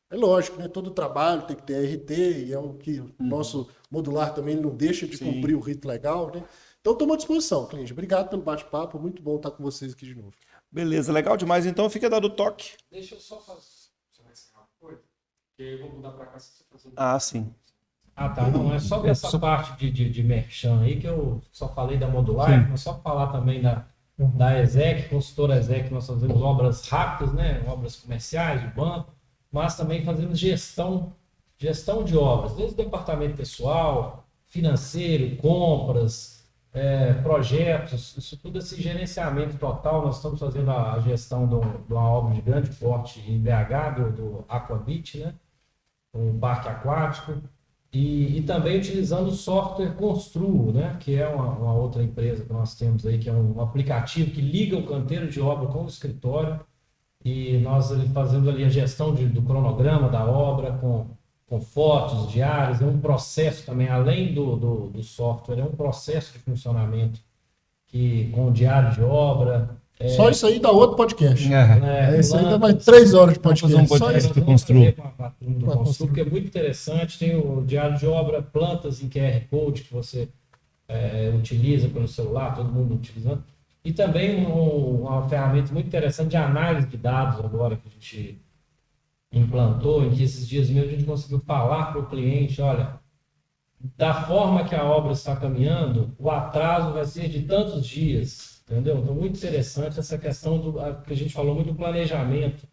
É lógico, né? Todo trabalho tem que ter RT, e é o que o nosso modular também não deixa de cumprir o rito legal, né? Então, estamos à disposição, cliente. Obrigado pelo bate-papo. Muito bom estar com vocês aqui de novo. Beleza, legal demais. Então, fica dado o toque. Deixa eu só fazer uma coisa, que eu vou mudar para cá. Sim. Ah, tá. Não, é só ver essa parte de merchan aí, que eu só falei da Modular, mas só falar também da ESEC, consultora ESEC, nós fazemos obras rápidas, né? Obras comerciais, de banco, mas também fazemos gestão de obras, desde o departamento pessoal, financeiro, compras, projetos, isso tudo, esse gerenciamento total. Nós estamos fazendo a gestão de uma obra de grande porte em BH, do Aquabit, né? Um parque aquático, e também utilizando o software Construo, né? Que é uma outra empresa que nós temos aí, que é um aplicativo que liga o canteiro de obra com o escritório, e nós fazemos ali a gestão do cronograma da obra, com fotos diárias. É um processo também, além do software, é um processo de funcionamento com o diário de obra. Só isso aí dá outro podcast. Isso aí dá mais 3 horas de podcast. Vamos fazer um podcast do Construo. Porque é muito interessante. Tem o diário de obra, plantas em QR Code que você utiliza pelo celular, todo mundo utilizando. E também uma ferramenta muito interessante de análise de dados agora que a gente implantou, em que esses dias mesmo a gente conseguiu falar para o cliente, olha, da forma que a obra está caminhando, o atraso vai ser de tantos dias, entendeu? Então, muito interessante essa questão que a gente falou muito do planejamento,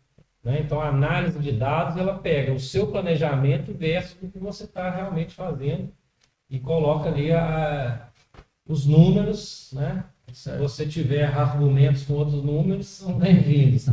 né? Então, a análise de dados, ela pega o seu planejamento versus o que você está realmente fazendo e coloca ali os números, né? Se você tiver argumentos com outros números, são bem-vindos.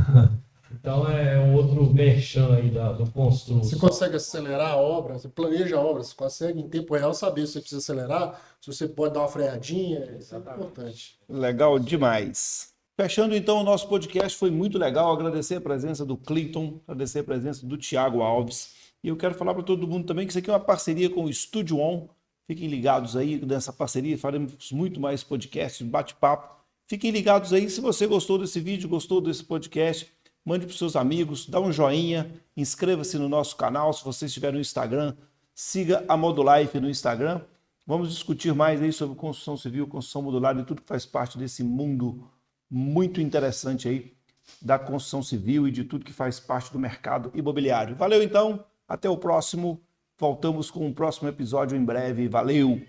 Então, é um outro merchan aí do Construo. Você consegue acelerar a obra, você planeja a obra, você consegue em tempo real saber se você precisa acelerar, se você pode dar uma freadinha, isso é importante. Legal demais. Fechando então o nosso podcast, foi muito legal. Agradecer a presença do Cleiton, agradecer a presença do Tiago Alves. E eu quero falar para todo mundo também que isso aqui é uma parceria com o Estúdio On. Fiquem ligados aí nessa parceria, faremos muito mais podcasts, bate-papo. Fiquem ligados aí. Se você gostou desse vídeo, gostou desse podcast, mande para os seus amigos, dá um joinha, inscreva-se no nosso canal. Se você estiver no Instagram, siga a Modulife no Instagram. Vamos discutir mais aí sobre construção civil, construção modular e tudo que faz parte desse mundo muito interessante aí da construção civil e de tudo que faz parte do mercado imobiliário. Valeu então, até o próximo. Voltamos com o próximo episódio em breve. Valeu!